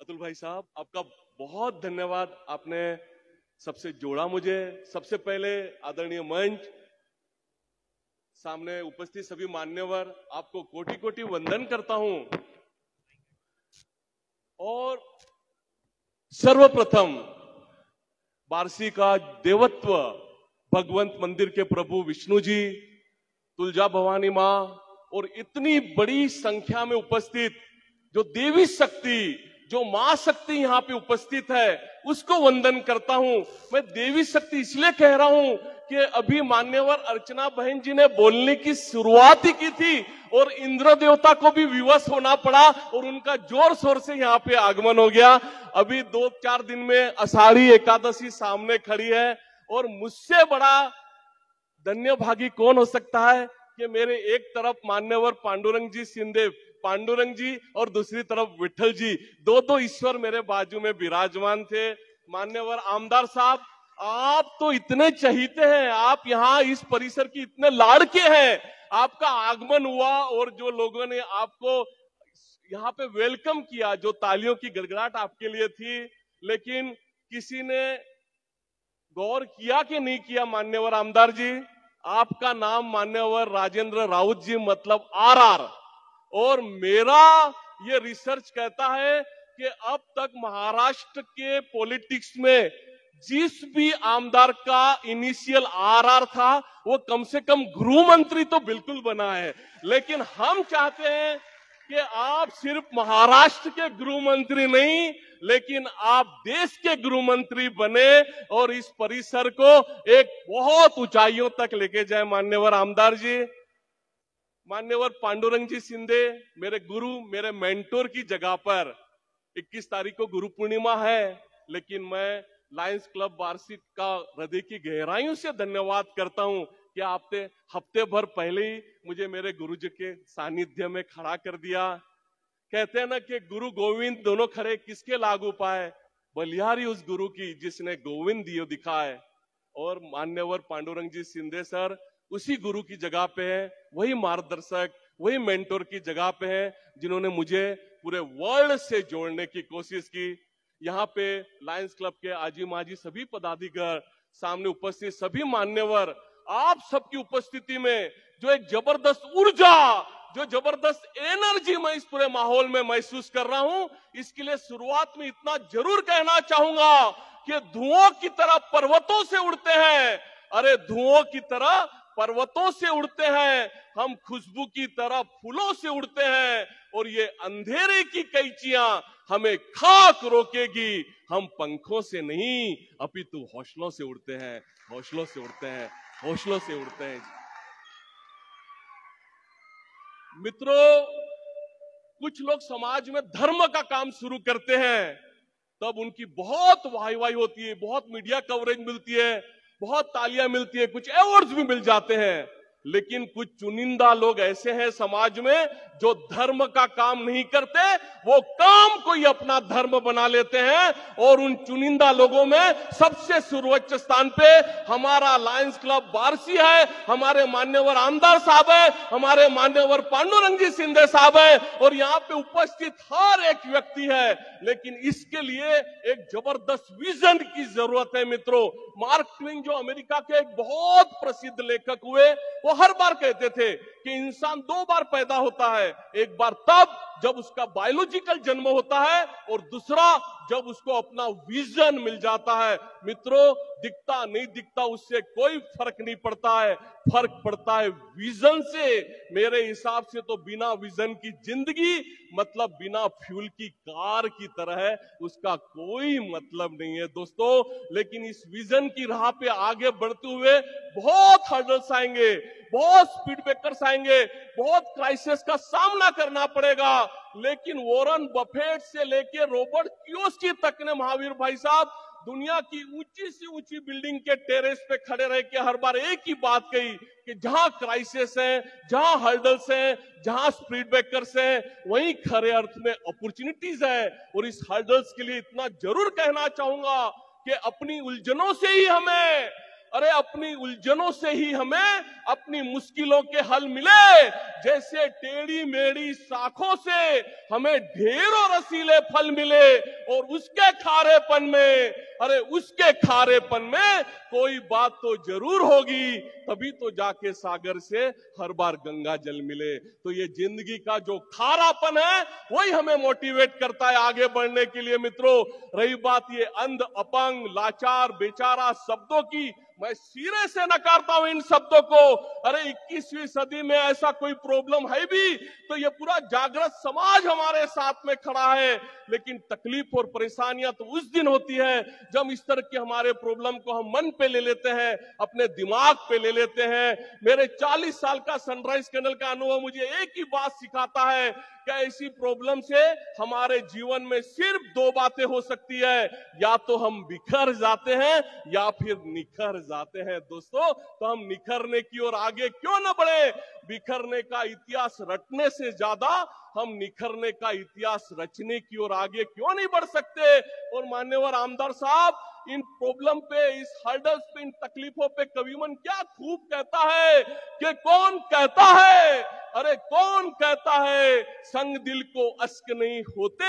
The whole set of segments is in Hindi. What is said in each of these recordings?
अतुल भाई साहब, आपका बहुत धन्यवाद। आपने सबसे जोड़ा मुझे। सबसे पहले आदरणीय मंच, सामने उपस्थित सभी मान्यवर, आपको कोटि कोटि वंदन करता हूं। और सर्वप्रथम बारसी का देवत्व भगवंत मंदिर के प्रभु विष्णु जी, तुलजा भवानी मां और इतनी बड़ी संख्या में उपस्थित जो देवी शक्ति, जो मां शक्ति यहां पे उपस्थित है, उसको वंदन करता हूं। मैं देवी शक्ति इसलिए कह रहा हूं कि अभी मान्यवर अर्चना बहन जी ने बोलने की शुरुआत ही की थी और इंद्र देवता को भी विवश होना पड़ा और उनका जोर शोर से यहाँ पे आगमन हो गया। अभी 2-4 दिन में आषाढ़ी एकादशी सामने खड़ी है और मुझसे बड़ा धन्यभागी कौन हो सकता है कि मेरे एक तरफ मान्यवर पांडुरंग जी शिंदे पांडुरंग जी और दूसरी तरफ विठल जी, दो ईश्वर मेरे बाजू में विराजमान थे। मान्यवर आमदार साहब, आप तो इतने चहीते हैं, आप यहाँ इस परिसर की इतने लाड़के हैं। आपका आगमन हुआ और जो लोगों ने आपको यहाँ पे वेलकम किया, जो तालियों की गड़गड़ाहट आपके लिए थी, लेकिन किसी ने गौर किया कि नहीं किया? मान्यवर आमदार जी, आपका नाम मान्यवर राजेंद्र राउत जी मतलब RR, और मेरा ये रिसर्च कहता है कि अब तक महाराष्ट्र के पॉलिटिक्स में जिस भी आमदार का इनिशियल RR था वो कम से कम गृह मंत्री तो बिल्कुल बना है। लेकिन हम चाहते हैं कि आप सिर्फ महाराष्ट्र के गृह मंत्री नहीं, लेकिन आप देश के गृह मंत्री बने और इस परिसर को एक बहुत ऊंचाइयों तक लेके जाए। मान्यवर आमदार जी, मान्यवर पांडुरंग जी शिंदे, मेरे गुरु, मेरे मेंटोर की जगह पर 21 तारीख को गुरु पूर्णिमा है, लेकिन मैं लायंस क्लब वार्षिक का हृदय की गहराइयों से धन्यवाद करता हूं कि आपने हफ्ते भर पहले ही मुझे मेरे गुरु जी के सानिध्य में खड़ा कर दिया। कहते हैं ना कि गुरु गोविंद दोनों खड़े किसके लागू पाए? बलिहारी उस गुरु की जिसने गोविंद दियो दिखाए। और मान्यवर पांडुरंग जी शिंदे सर उसी गुरु की जगह पे है, वही मार्गदर्शक, वही मेंटोर की जगह पे है, जिन्होंने मुझे पूरे वर्ल्ड से जोड़ने की कोशिश की। यहाँ पे लायंस क्लब के आजी माजी सभी पदाधिकारी, सामने उपस्थित सभी मान्यवर, आप सबकी उपस्थिति में जो एक जबरदस्त ऊर्जा, जो जबरदस्त एनर्जी मैं इस पूरे माहौल में महसूस कर रहा हूं, इसके लिए शुरुआत में इतना जरूर कहना चाहूंगा कि धुओं की तरह पर्वतों से उड़ते हैं। अरे धुओं की तरह पर्वतों से उड़ते हैं, हम खुशबू की तरह फूलों से उड़ते हैं, और ये अंधेरे की कैचियां हमें खाक रोकेगी। हम पंखों से नहीं अपितु हौसलों से उड़ते हैं, हौसलों से उड़ते हैं, हौसलों से उड़ते हैं। मित्रों, कुछ लोग समाज में धर्म का काम शुरू करते हैं, तब उनकी बहुत वाहवाही होती है, बहुत मीडिया कवरेज मिलती है, बहुत तालियां मिलती है, कुछ अवार्ड्स भी मिल जाते हैं। लेकिन कुछ चुनिंदा लोग ऐसे हैं समाज में जो धर्म का काम नहीं करते, वो काम को ही अपना धर्म बना लेते हैं। और उन चुनिंदा लोगों में सबसे सर्वोच्च स्थान पे हमारा लायंस क्लब वारसी है, हमारे मान्यवर आमदार साहब है, हमारे मान्यवर पांडुरंग जी शिंदे साहब है, और यहाँ पे उपस्थित हर एक व्यक्ति है। लेकिन इसके लिए एक जबरदस्त विजन की जरूरत है। मित्रों, मार्क ट्वेन जो अमेरिका के एक बहुत प्रसिद्ध लेखक हुए, वो हर बार कहते थे कि इंसान 2 बार पैदा होता है, एक बार तब जब उसका बायोलॉजिकल जन्म होता है और दूसरा जब उसको अपना विजन मिल जाता है। मित्रों, दिखता नहीं दिखता उससे कोई फर्क नहीं पड़ता है, फर्क पड़ता है विजन से। मेरे हिसाब से तो बिना विजन की जिंदगी मतलब बिना फ्यूल की कार की तरह है, उसका कोई मतलब नहीं है दोस्तों। लेकिन इस विजन की राह पे आगे बढ़ते हुए बहुत हर्डल्स आएंगे, बहुत स्पीड ब्रेकर्स आएंगे, बहुत क्राइसिस का सामना करना पड़ेगा। लेकिन वॉरेन बफेट से लेके रॉबर्ट कियोसाकी तक ने, महावीर भाई साहब, दुनिया की ऊंची से ऊंची बिल्डिंग के टेरेस पे खड़े रह के हर बार एक ही बात कही कि जहां क्राइसिस है, जहां हर्डल्स हैं, जहां स्पीड ब्रेकर्स हैं, वहीं खरे अर्थ में अपॉर्चुनिटीज है। और इस हर्डल्स के लिए इतना जरूर कहना चाहूंगा कि अपनी उलझनों से ही हमें अरे अपनी उलझनों से ही हमें अपनी मुश्किलों के हल मिले। जैसे टेढ़ी मेढ़ी शाखों से हमें ढेरों रसीले फल मिले, और उसके खारेपन में, अरे उसके खारेपन में कोई बात तो जरूर होगी, तभी तो जाके सागर से हर बार गंगा जल मिले। तो ये जिंदगी का जो खारापन है वही हमें मोटिवेट करता है आगे बढ़ने के लिए। मित्रों, रही बात ये अंध, अपंग, लाचार, बेचारा शब्दों की, मैं सिरे से नकारता हूं इन शब्दों को। अरे 21वीं सदी में ऐसा कोई प्रॉब्लम है भी तो ये पूरा जागृत समाज हमारे साथ में खड़ा है। लेकिन तकलीफ और परेशानियां तो उस दिन होती है जब इस तरह के हमारे प्रॉब्लम को हम मन पे ले लेते हैं, अपने दिमाग पे ले लेते हैं। मेरे 40 साल का सनराइज कैनल का अनुभव मुझे एक ही बात सिखाता है कि ऐसी प्रॉब्लम से हमारे जीवन में सिर्फ दो बातें हो सकती है, या तो हम बिखर जाते हैं या फिर निखर जाते हैं। दोस्तों, तो हम निखरने की ओर आगे क्यों न बढ़े? बिखरने का इतिहास रटने से ज्यादा हम निखरने का इतिहास रचने की ओर आगे क्यों नहीं बढ़ सकते? और मान्यवर आमदार साहब, इन प्रॉब्लम पे, इस हर्डल्स पे, इन तकलीफों पे कविमन क्या खूब कहता है कि कौन कहता है, अरे कौन कहता है संग दिल को अश्क नहीं होते,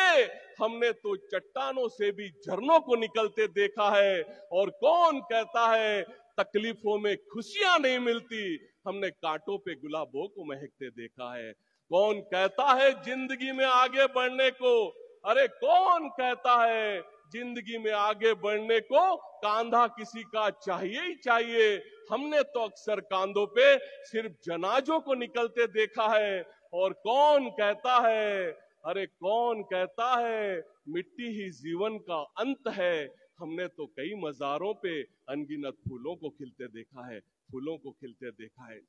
हमने तो चट्टानों से भी झरनों को निकलते देखा है। और कौन कहता है तकलीफों में खुशियां नहीं मिलती, हमने कांटों पे गुलाबों को महकते देखा है। कौन कहता है जिंदगी में आगे बढ़ने को, अरे कौन कहता है जिंदगी में आगे बढ़ने को कांधा किसी का चाहिए ही चाहिए, हमने तो अक्सर कांधों पे सिर्फ जनाजों को निकलते देखा है। और कौन कहता है, अरे कौन कहता है मिट्टी ही जीवन का अंत है, हमने तो कई मजारों पे अनगिनत फूलों को खिलते देखा है, फूलों को खिलते देखा है।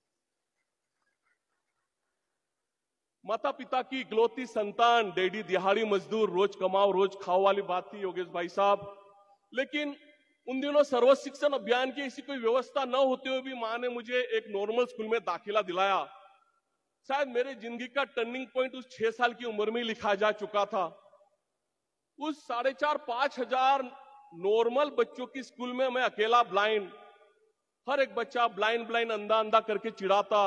माता पिता की इकलौती संतान, डैडी दिहाड़ी मजदूर, रोज कमाओ रोज खाओ वाली बात थी योगेश भाई साहब। लेकिन उन दिनों सर्व शिक्षण अभियान की ऐसी कोई व्यवस्था न होते हुए भी मां ने मुझे एक नॉर्मल स्कूल में दाखिला दिलाया। शायद मेरे जिंदगी का टर्निंग पॉइंट उस 6 साल की उम्र में ही लिखा जा चुका था। उस 4,500-5 हजार नॉर्मल बच्चों की स्कूल में मैं अकेला ब्लाइंड, हर एक बच्चा ब्लाइंड अंधा अंधा करके चिढ़ाता।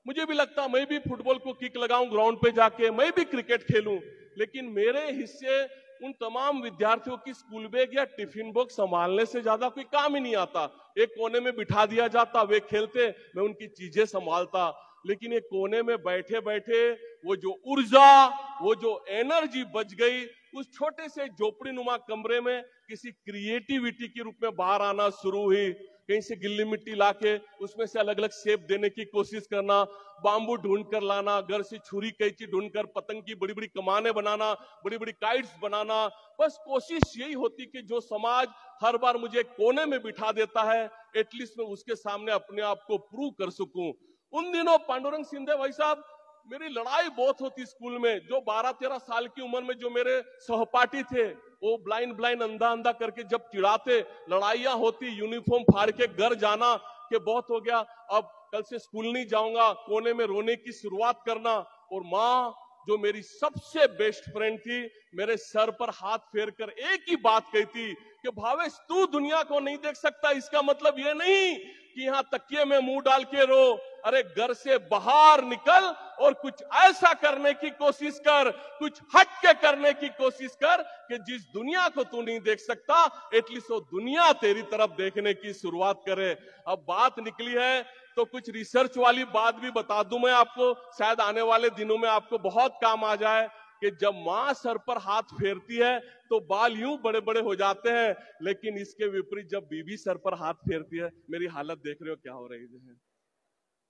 मुझे भी लगता मैं भी फुटबॉल को किक लगाऊं ग्राउंड पे जाके, मैं भी क्रिकेट खेलूं, लेकिन मेरे हिस्से उन तमाम विद्यार्थियों की स्कूल बैग या टिफिन बॉक्स संभालने से ज्यादा कोई काम ही नहीं आता। एक कोने में बिठा दिया जाता, वे खेलते, मैं उनकी चीजें संभालता। लेकिन एक कोने में बैठे बैठे वो जो ऊर्जा, वो जो एनर्जी बच गई, उस छोटे से झोपड़ी नुमा कमरे में किसी क्रिएटिविटी के रूप में बाहर आना शुरू हुई। कहीं से गिल्ली मिट्टी लाके उसमें से अलग अलग शेप देने की कोशिश करना, बांबू ढूंढ कर लाना, घर से छुरी कैंची ढूंढकर पतंग की बड़ी बड़ी कमाने बनाना, बड़ी बड़ी काइट्स बनाना। बस कोशिश यही होती कि जो समाज हर बार मुझे कोने में बिठा देता है, एटलीस्ट मैं उसके सामने अपने आप को प्रूव कर सकूं। उन दिनों पांडुरंग सिंधे भाई साहब, मेरी लड़ाई बहुत होती स्कूल में। जो 12-13 साल की उम्र में जो मेरे सहपाठी थे, वो ब्लाइंड अंधा अंधा करके जब चिढ़ाते, लड़ाइयां होती, यूनिफॉर्म फाड़ के घर जाना कि बहुत हो गया, अब कल से स्कूल नहीं जाऊंगा, कोने में रोने की शुरुआत करना। और माँ जो मेरी सबसे बेस्ट फ्रेंड थी, मेरे सर पर हाथ फेर कर एक ही बात कहती कि भावेश तू दुनिया को नहीं देख सकता, इसका मतलब ये नहीं कि यहाँ तकिए में मुंह डाल के रो। अरे घर से बाहर निकल और कुछ ऐसा करने की कोशिश कर, कुछ हट के करने की कोशिश कर कि जिस दुनिया को तू नहीं देख सकता, एटलीस्ट वो दुनिया तेरी तरफ देखने की शुरुआत करे। अब बात निकली है तो कुछ रिसर्च वाली बात भी बता दूं मैं आपको, शायद आने वाले दिनों में आपको बहुत काम आ जाए कि जब मां सर पर हाथ फेरती है तो बाल यूं बड़े बड़े हो जाते हैं, लेकिन इसके विपरीत जब बीवी सर पर हाथ फेरती है, मेरी हालत देख रहे हो क्या हो रही है।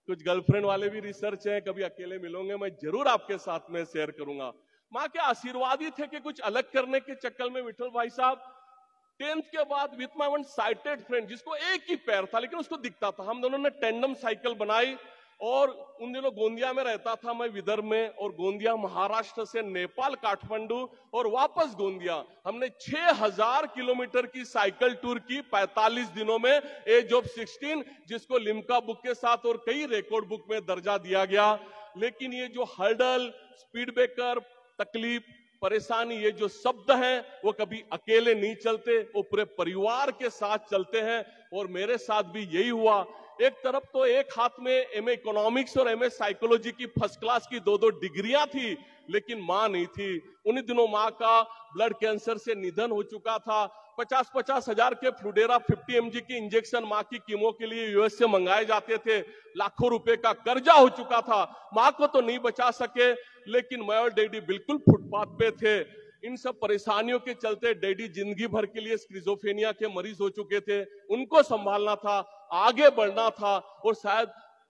कुछ गर्लफ्रेंड वाले भी रिसर्च है, कभी अकेले मिलोगे मैं जरूर आपके साथ में शेयर करूंगा। मां के आशीर्वाद ही थे कि कुछ अलग करने के चक्कर में विठल भाई साहब 10th के बाद with my one sighted friend, जिसको एक ही पैर था लेकिन उसको दिखता था, हम दोनों ने टेंडम साइकिल बनाई। और उन दिनों गोंदिया में रहता था मैं, विदर्भ में, और गोंदिया महाराष्ट्र से नेपाल काठमांडू और वापस गोंदिया, हमने 6000 किलोमीटर की साइकिल टूर की 45 दिनों में, एज ऑफ 16, जिसको लिम्का बुक के साथ और कई रिकॉर्ड बुक में दर्जा दिया गया। लेकिन ये जो हर्डल, स्पीड ब्रेकर, तकलीफ, परेशानी, ये जो शब्द हैं वो कभी अकेले नहीं चलते, वो पूरे परिवार के साथ चलते हैं। और मेरे साथ भी यही हुआ। एक तरफ तो एक हाथ में एमए इकोनॉमिक्स और एमए साइकोलॉजी की फर्स्ट क्लास की दो डिग्रियां थी, लेकिन मां नहीं थी। उन्हीं दिनों मां का ब्लड कैंसर से निधन हो चुका था। 50-50 हजार के फ्लूडेरा 50 mg की इंजेक्शन मां की कीमो के लिए यूएस से मंगाए जाते थे। लाखों रुपए का कर्जा हो चुका था। मां को तो नहीं बचा सके, लेकिन मैं और डैडी बिल्कुल फुटपाथ पे थे। इन सब परेशानियों के चलते डैडी जिंदगी भर के लिए स्किज़ोफ्रेनिया के मरीज हो चुके थे। उनको संभालना था, आगे बढ़ना था, और शायद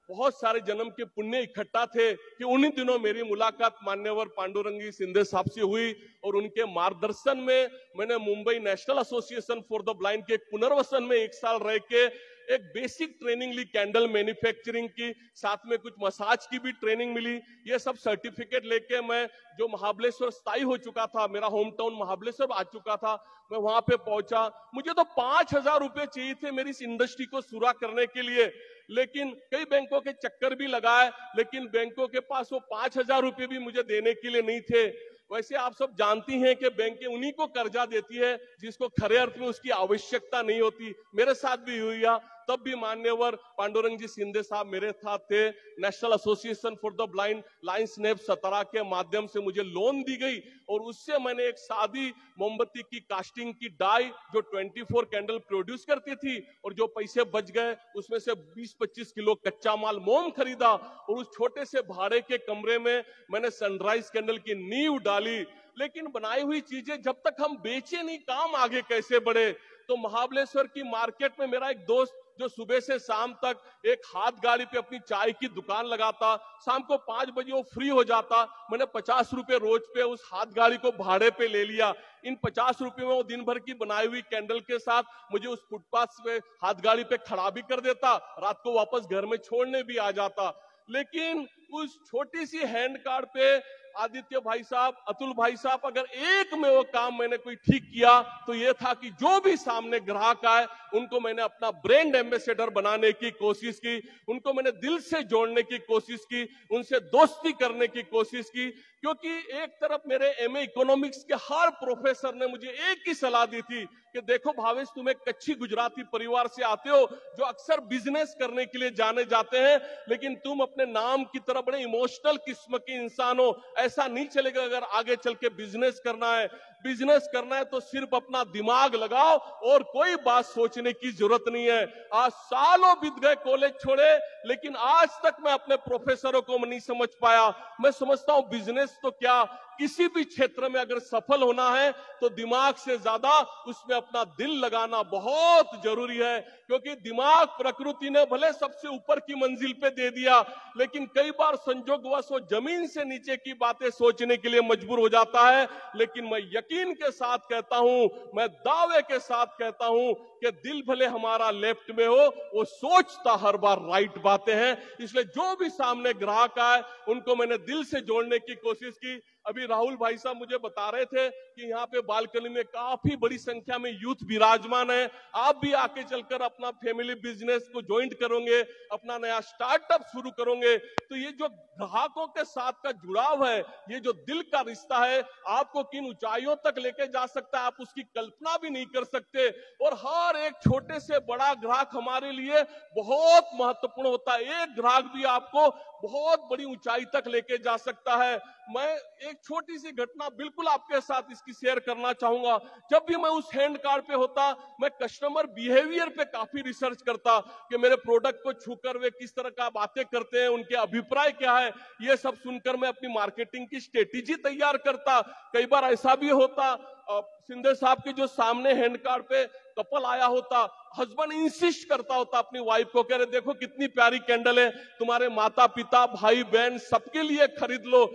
बहुत सारे जन्म के पुण्य इकट्ठा थे कि उन्हीं दिनों मेरी मुलाकात मान्यवर पांडुरंगी शिंदे साहब से हुई। और उनके मार्गदर्शन में मैंने Mumbai national Association for the blind के पुनर्वसन में 1 साल रह के एक बेसिक ट्रेनिंग ली, कैंडल मैन्युफैक्चरिंग की, साथ में कुछ मसाज की भी ट्रेनिंग मिली। ये सब सर्टिफिकेट लेके मैं जो महाबलेश्वर स्थायी हो चुका था, मेरा होम टाउन महाबलेश्वर आ चुका था, मैं वहां पे पहुंचा। मुझे तो 5,000 रुपए चाहिए थे मेरी इस इंडस्ट्री को शुरू करने के लिए, लेकिन कई बैंकों के चक्कर भी लगाए, लेकिन बैंकों के पास वो 5,000 रुपए भी मुझे देने के लिए नहीं थे। वैसे आप सब जानती हैं कि बैंकें उन्हीं को कर्जा देती है जिसको खरे अर्थ में उसकी आवश्यकता नहीं होती। मेरे साथ भी हुई। तब भी मान्यवर पांडुरंग जी शिंदे साहब मेरे साथ थे। National Association for the Blind Lions नेप 17 के माध्यम से मुझे लोन दी गई, और उससे मैंने एक सादी मोमबत्ती की कास्टिंग की डाई जो 24 कैंडल प्रोड्यूस करती थी, और जो पैसे बच गए उसमें से 20-25 किलो कच्चा माल मोम खरीदा, और उस छोटे से भाड़े के कमरे में मैंने सनराइज कैंडल की नींव डाली। लेकिन बनाई हुई चीजें जब तक हम बेचे नहीं, काम आगे कैसे बढ़े। तो महाबलेश्वर की मार्केट में मेरा एक दोस्त जो सुबह से शाम तक एक हाथ गाड़ी पे अपनी चाय की दुकान लगाता, शाम को 5 बजे वो फ्री हो जाता, मैंने 50 रुपए रोज पे उस हाथ गाड़ी को भाड़े पे ले लिया। इन 50 रुपए में वो दिन भर की बनाई हुई कैंडल के साथ मुझे उस फुटपाथ पे हाथ गाड़ी पे खड़ा भी कर देता, रात को वापस घर में छोड़ने भी आ जाता। लेकिन उस छोटी सी हैंड कार्ड पे आदित्य भाई साहब, अतुल भाई साहब, अगर एक में वो काम मैंने कोई ठीक किया तो ये था कि जो भी सामने ग्राहक आए उनको मैंने अपना ब्रांड एम्बेसडर बनाने की कोशिश की, उनको मैंने दिल से जोड़ने की कोशिश की, उनसे दोस्ती करने की कोशिश की। क्योंकि एक तरफ मेरे एमए इकोनॉमिक्स के हर प्रोफेसर ने मुझे एक ही सलाह दी थी कि देखो भावेश, तुम एक कच्ची गुजराती परिवार से आते हो जो अक्सर बिजनेस करने के लिए जाने जाते हैं, लेकिन तुम अपने नाम की तरह बड़े इमोशनल किस्म के इंसान हो। ऐसा नहीं चलेगा अगर आगे चल के बिजनेस करना है। बिजनेस करना है तो सिर्फ अपना दिमाग लगाओ और कोई बात सोचने की जरूरत नहीं है। आज सालों बीत गए कॉलेज छोड़े, लेकिन आज तक मैं अपने प्रोफेसरों को नहीं समझ पाया। मैं समझता हूं बिजनेस तो क्या, किसी भी क्षेत्र में अगर सफल होना है तो दिमाग से ज्यादा उसमें अपना दिल लगाना बहुत जरूरी है। क्योंकि दिमाग प्रकृति ने भले सबसे ऊपर की मंजिल पे दे दिया, लेकिन कई बार संजोगवश वो जमीन से नीचे की बातें सोचने के लिए मजबूर हो जाता है। लेकिन मैं यकीन के साथ कहता हूं, मैं दावे के साथ कहता हूं कि दिल भले हमारा लेफ्ट में हो, वो सोचता हर बार राइट बातें हैं। इसलिए जो भी सामने ग्राहक आए उनको मैंने दिल से जोड़ने की कोशिश की। अभी राहुल भाई साहब मुझे बता रहे थे कि यहाँ पे बालकनी में काफी बड़ी संख्या में यूथ विराजमान है। आप भी आके चलकर अपना फैमिली बिजनेस को ज्वाइंट करोगे, अपना नया स्टार्टअप शुरू करोगे, तो ये जो ग्राहकों के साथ का जुड़ाव है, ये जो दिल का रिश्ता है, आपको किन ऊंचाइयों तक लेके जा सकता है आप उसकी कल्पना भी नहीं कर सकते। और हर एक छोटे से बड़ा ग्राहक हमारे लिए बहुत महत्वपूर्ण होता है। एक ग्राहक भी आपको बहुत बड़ी ऊंचाई तक लेके जा सकता है। मैं एक छोटी सी घटना बिल्कुल आपके साथ इसकी शेयर करना चाहूंगा। जब भी मैं उस हैंड कार्ड पे होता, मैं कस्टमर बिहेवियर पे काफी रिसर्च करता कि मेरे प्रोडक्ट को छूकर वे किस तरह का बातें करते हैं, उनके अभिप्राय क्या है। ये सब सुनकर मैं अपनी मार्केटिंग की स्ट्रेटेजी तैयार करता। कई बार ऐसा भी होता, शिंदे साहब के जो सामने हैंड कार्ड पे कपल आया होता, हस्बैंड इंसिस्ट करता होता अपनी वाइफ को, कह रहे देखो कितनी प्यारी कैंडल है, तुम्हारे माता पिता भाई बहन सबके लिए खरीद लो।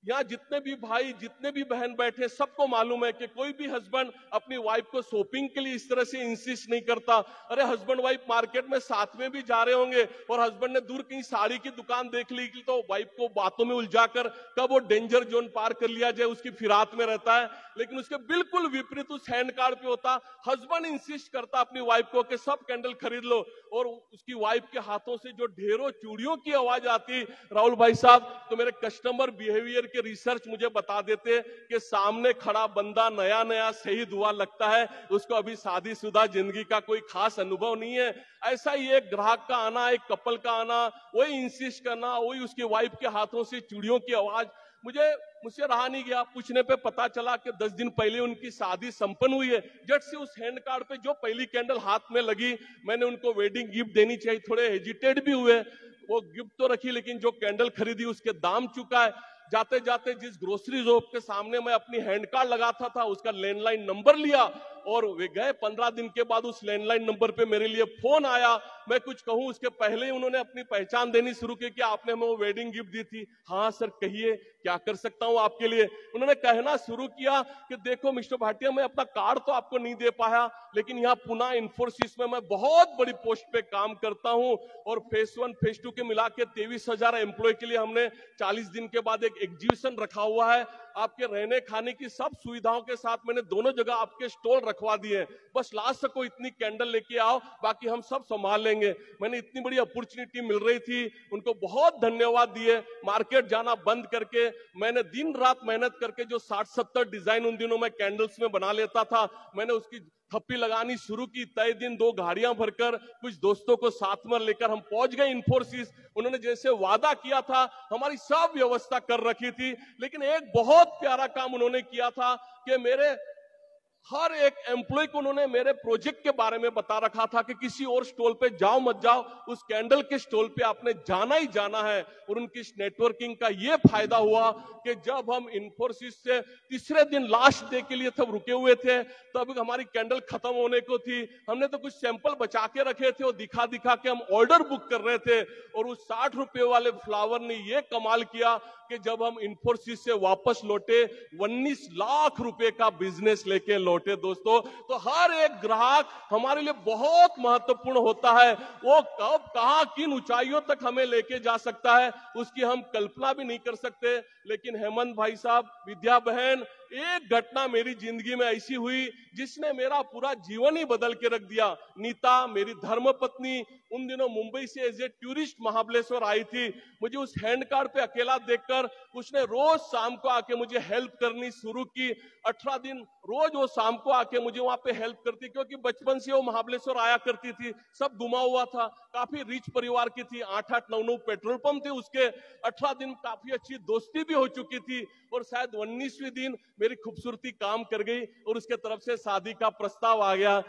यहाँ जितने भी भाई जितने भी बहन बैठे सबको मालूम है कि कोई भी हस्बैंड अपनी वाइफ को शॉपिंग के लिए इस तरह से इंसिस्ट नहीं करता। अरे हस्बैंड वाइफ मार्केट में साथ में भी जा रहे होंगे और हस्बैंड ने दूर कहीं साड़ी की दुकान देख ली तो वाइफ को बातों में उलझाकर कब वो डेंजर जोन पार कर लिया जाए उसकी फिराक में रहता है। लेकिन उसके बिल्कुल विपरीत उस हैंड कार्ड पे होता, हस्बैंड इंसिस्ट करता अपनी वाइफ को कि सब कैंडल खरीद लो, और उसकी वाइफ के हाथों से जो ढेरों चूड़ियों की आवाज आती, राहुल भाई साहब, तो मेरे कस्टमर बिहेवियर के रिसर्च मुझे बता देते कि सामने खड़ा बंदा नया नया शहीद हुआ लगता है, उसको अभी शादीशुदा जिंदगी का कोई खास अनुभव नहीं है। ऐसा ही एक ग्राहक का आना, एक कपल का आना, वही इंसिस्ट करना, वही उसकी वाइफ के हाथों से चूड़ियों की आवाज, मुझसे रहा नहीं गया। पूछने पे पता चला कि 10 दिन पहले उनकी शादी संपन्न हुई है। जट से उस हैंड कार्ड पे जो पहली कैंडल हाथ में लगी, मैंने उनको वेडिंग गिफ्ट देनी चाहिए, थोड़े हेजिटेट भी हुए, वो गिफ्ट तो रखी, लेकिन जो कैंडल खरीदी उसके दाम चुका है। जाते जाते जिस ग्रोसरी शॉप के सामने मैं अपनी हैंड कार्ड लगाता था, उसका लैंडलाइन नंबर लिया और वे गए। 15 दिन के बाद उस लैंडलाइन नंबर पे मेरे लिए फोन आया। मैं कुछ कहूं उसके पहले ही उन्होंने अपनी पहचान देनी शुरू की कि आपने हमें वो वेडिंग गिफ्ट दी थी। हाँ सर, कहिए क्या कर सकता हूं आपके लिए। उन्होंने कहना शुरू किया कि देखो मिस्टर भाटिया, मैं अपना कार्ड तो आपको नहीं दे पाया, लेकिन यहाँ पुणे इंफोसिस में मैं बहुत बड़ी पोस्ट पे काम करता हूं, और फेज 1 फेज 2 के मिला के 23,000 एम्प्लॉय के लिए हमने 40 दिन के बाद एक एग्जीबिशन रखा हुआ है। आपके रहने खाने की सब सुविधाओं के साथ मैंने दोनों जगह आपके स्टॉल रखवा दिए। बस लास्ट तक को इतनी कैंडल लेके आओ, बाकी हम सब संभाल लेंगे। मैंने इतनी बड़ी अपॉर्चुनिटी मिल रही थी, उनको बहुत धन्यवाद दिए। मार्केट जाना बंद करके मैंने दिन रात मेहनत करके जो 60-70 डिजाइन उन दिनों मैं कैंडल्स में बना लेता था, मैंने उसकी थप्पी लगानी शुरू की। तय दिन 2 गाड़ियां भरकर कुछ दोस्तों को साथ में लेकर हम पहुंच गए इंफोसिस। उन्होंने जैसे वादा किया था, हमारी सब व्यवस्था कर रखी थी, लेकिन एक बहुत प्यारा काम उन्होंने किया था कि मेरे हर एक एम्प्लॉय को उन्होंने मेरे प्रोजेक्ट के बारे में बता रखा था कि किसी और स्टॉल पे जाओ मत जाओ, उस कैंडल के स्टॉल पे आपने जाना ही जाना है। और उनकी इस नेटवर्किंग का ये फायदा हुआ कि जब हम इंफोसिस से तीसरे दिन लास्ट डे के लिए तब रुके हुए थे, तब हमारी कैंडल खत्म होने को थी। हमने तो कुछ सैंपल बचा के रखे थे और दिखा दिखा के हम ऑर्डर बुक कर रहे थे। और उस 60 रुपए वाले फ्लावर ने ये कमाल किया कि जब हम इंफोसिस से वापस लौटे, 19 लाख रुपए का बिजनेस लेके लौटे दोस्तों। तो हर एक ग्राहक हमारे लिए बहुत महत्वपूर्ण होता है। वो कब कहां किन ऊंचाइयों तक हमें लेके जा सकता है, उसकी हम कल्पना भी नहीं कर सकते। लेकिन हेमंत भाई साहब, विद्या बहन, एक घटना मेरी जिंदगी में ऐसी हुई जिसने मेरा पूरा जीवन ही बदल के रख दिया। नीता मेरी धर्मपत्नी उन दिनों मुंबई से एज ए टूरिस्ट महाबलेश्वर आई थी। मुझे उस हैंड कार्ड पे अकेला देखकर उसने रोज शाम को आके मुझे हेल्प करनी शुरू की। 18 दिन रोज वो शाम को आके मुझे वहां पे हेल्प करती, क्योंकि बचपन से वो महाबलेश्वर आया करती थी। सब घुमा हुआ था, काफी रिच परिवार की थी, 8-8 9-9 पेट्रोल पंप थे उसके। 18 दिन काफी अच्छी दोस्ती भी हो चुकी थी, और शायद 19वें दिन मेरी खूबसूरती काम कर गई और उसके तरफ से शादी का प्रस्ताव आ गया।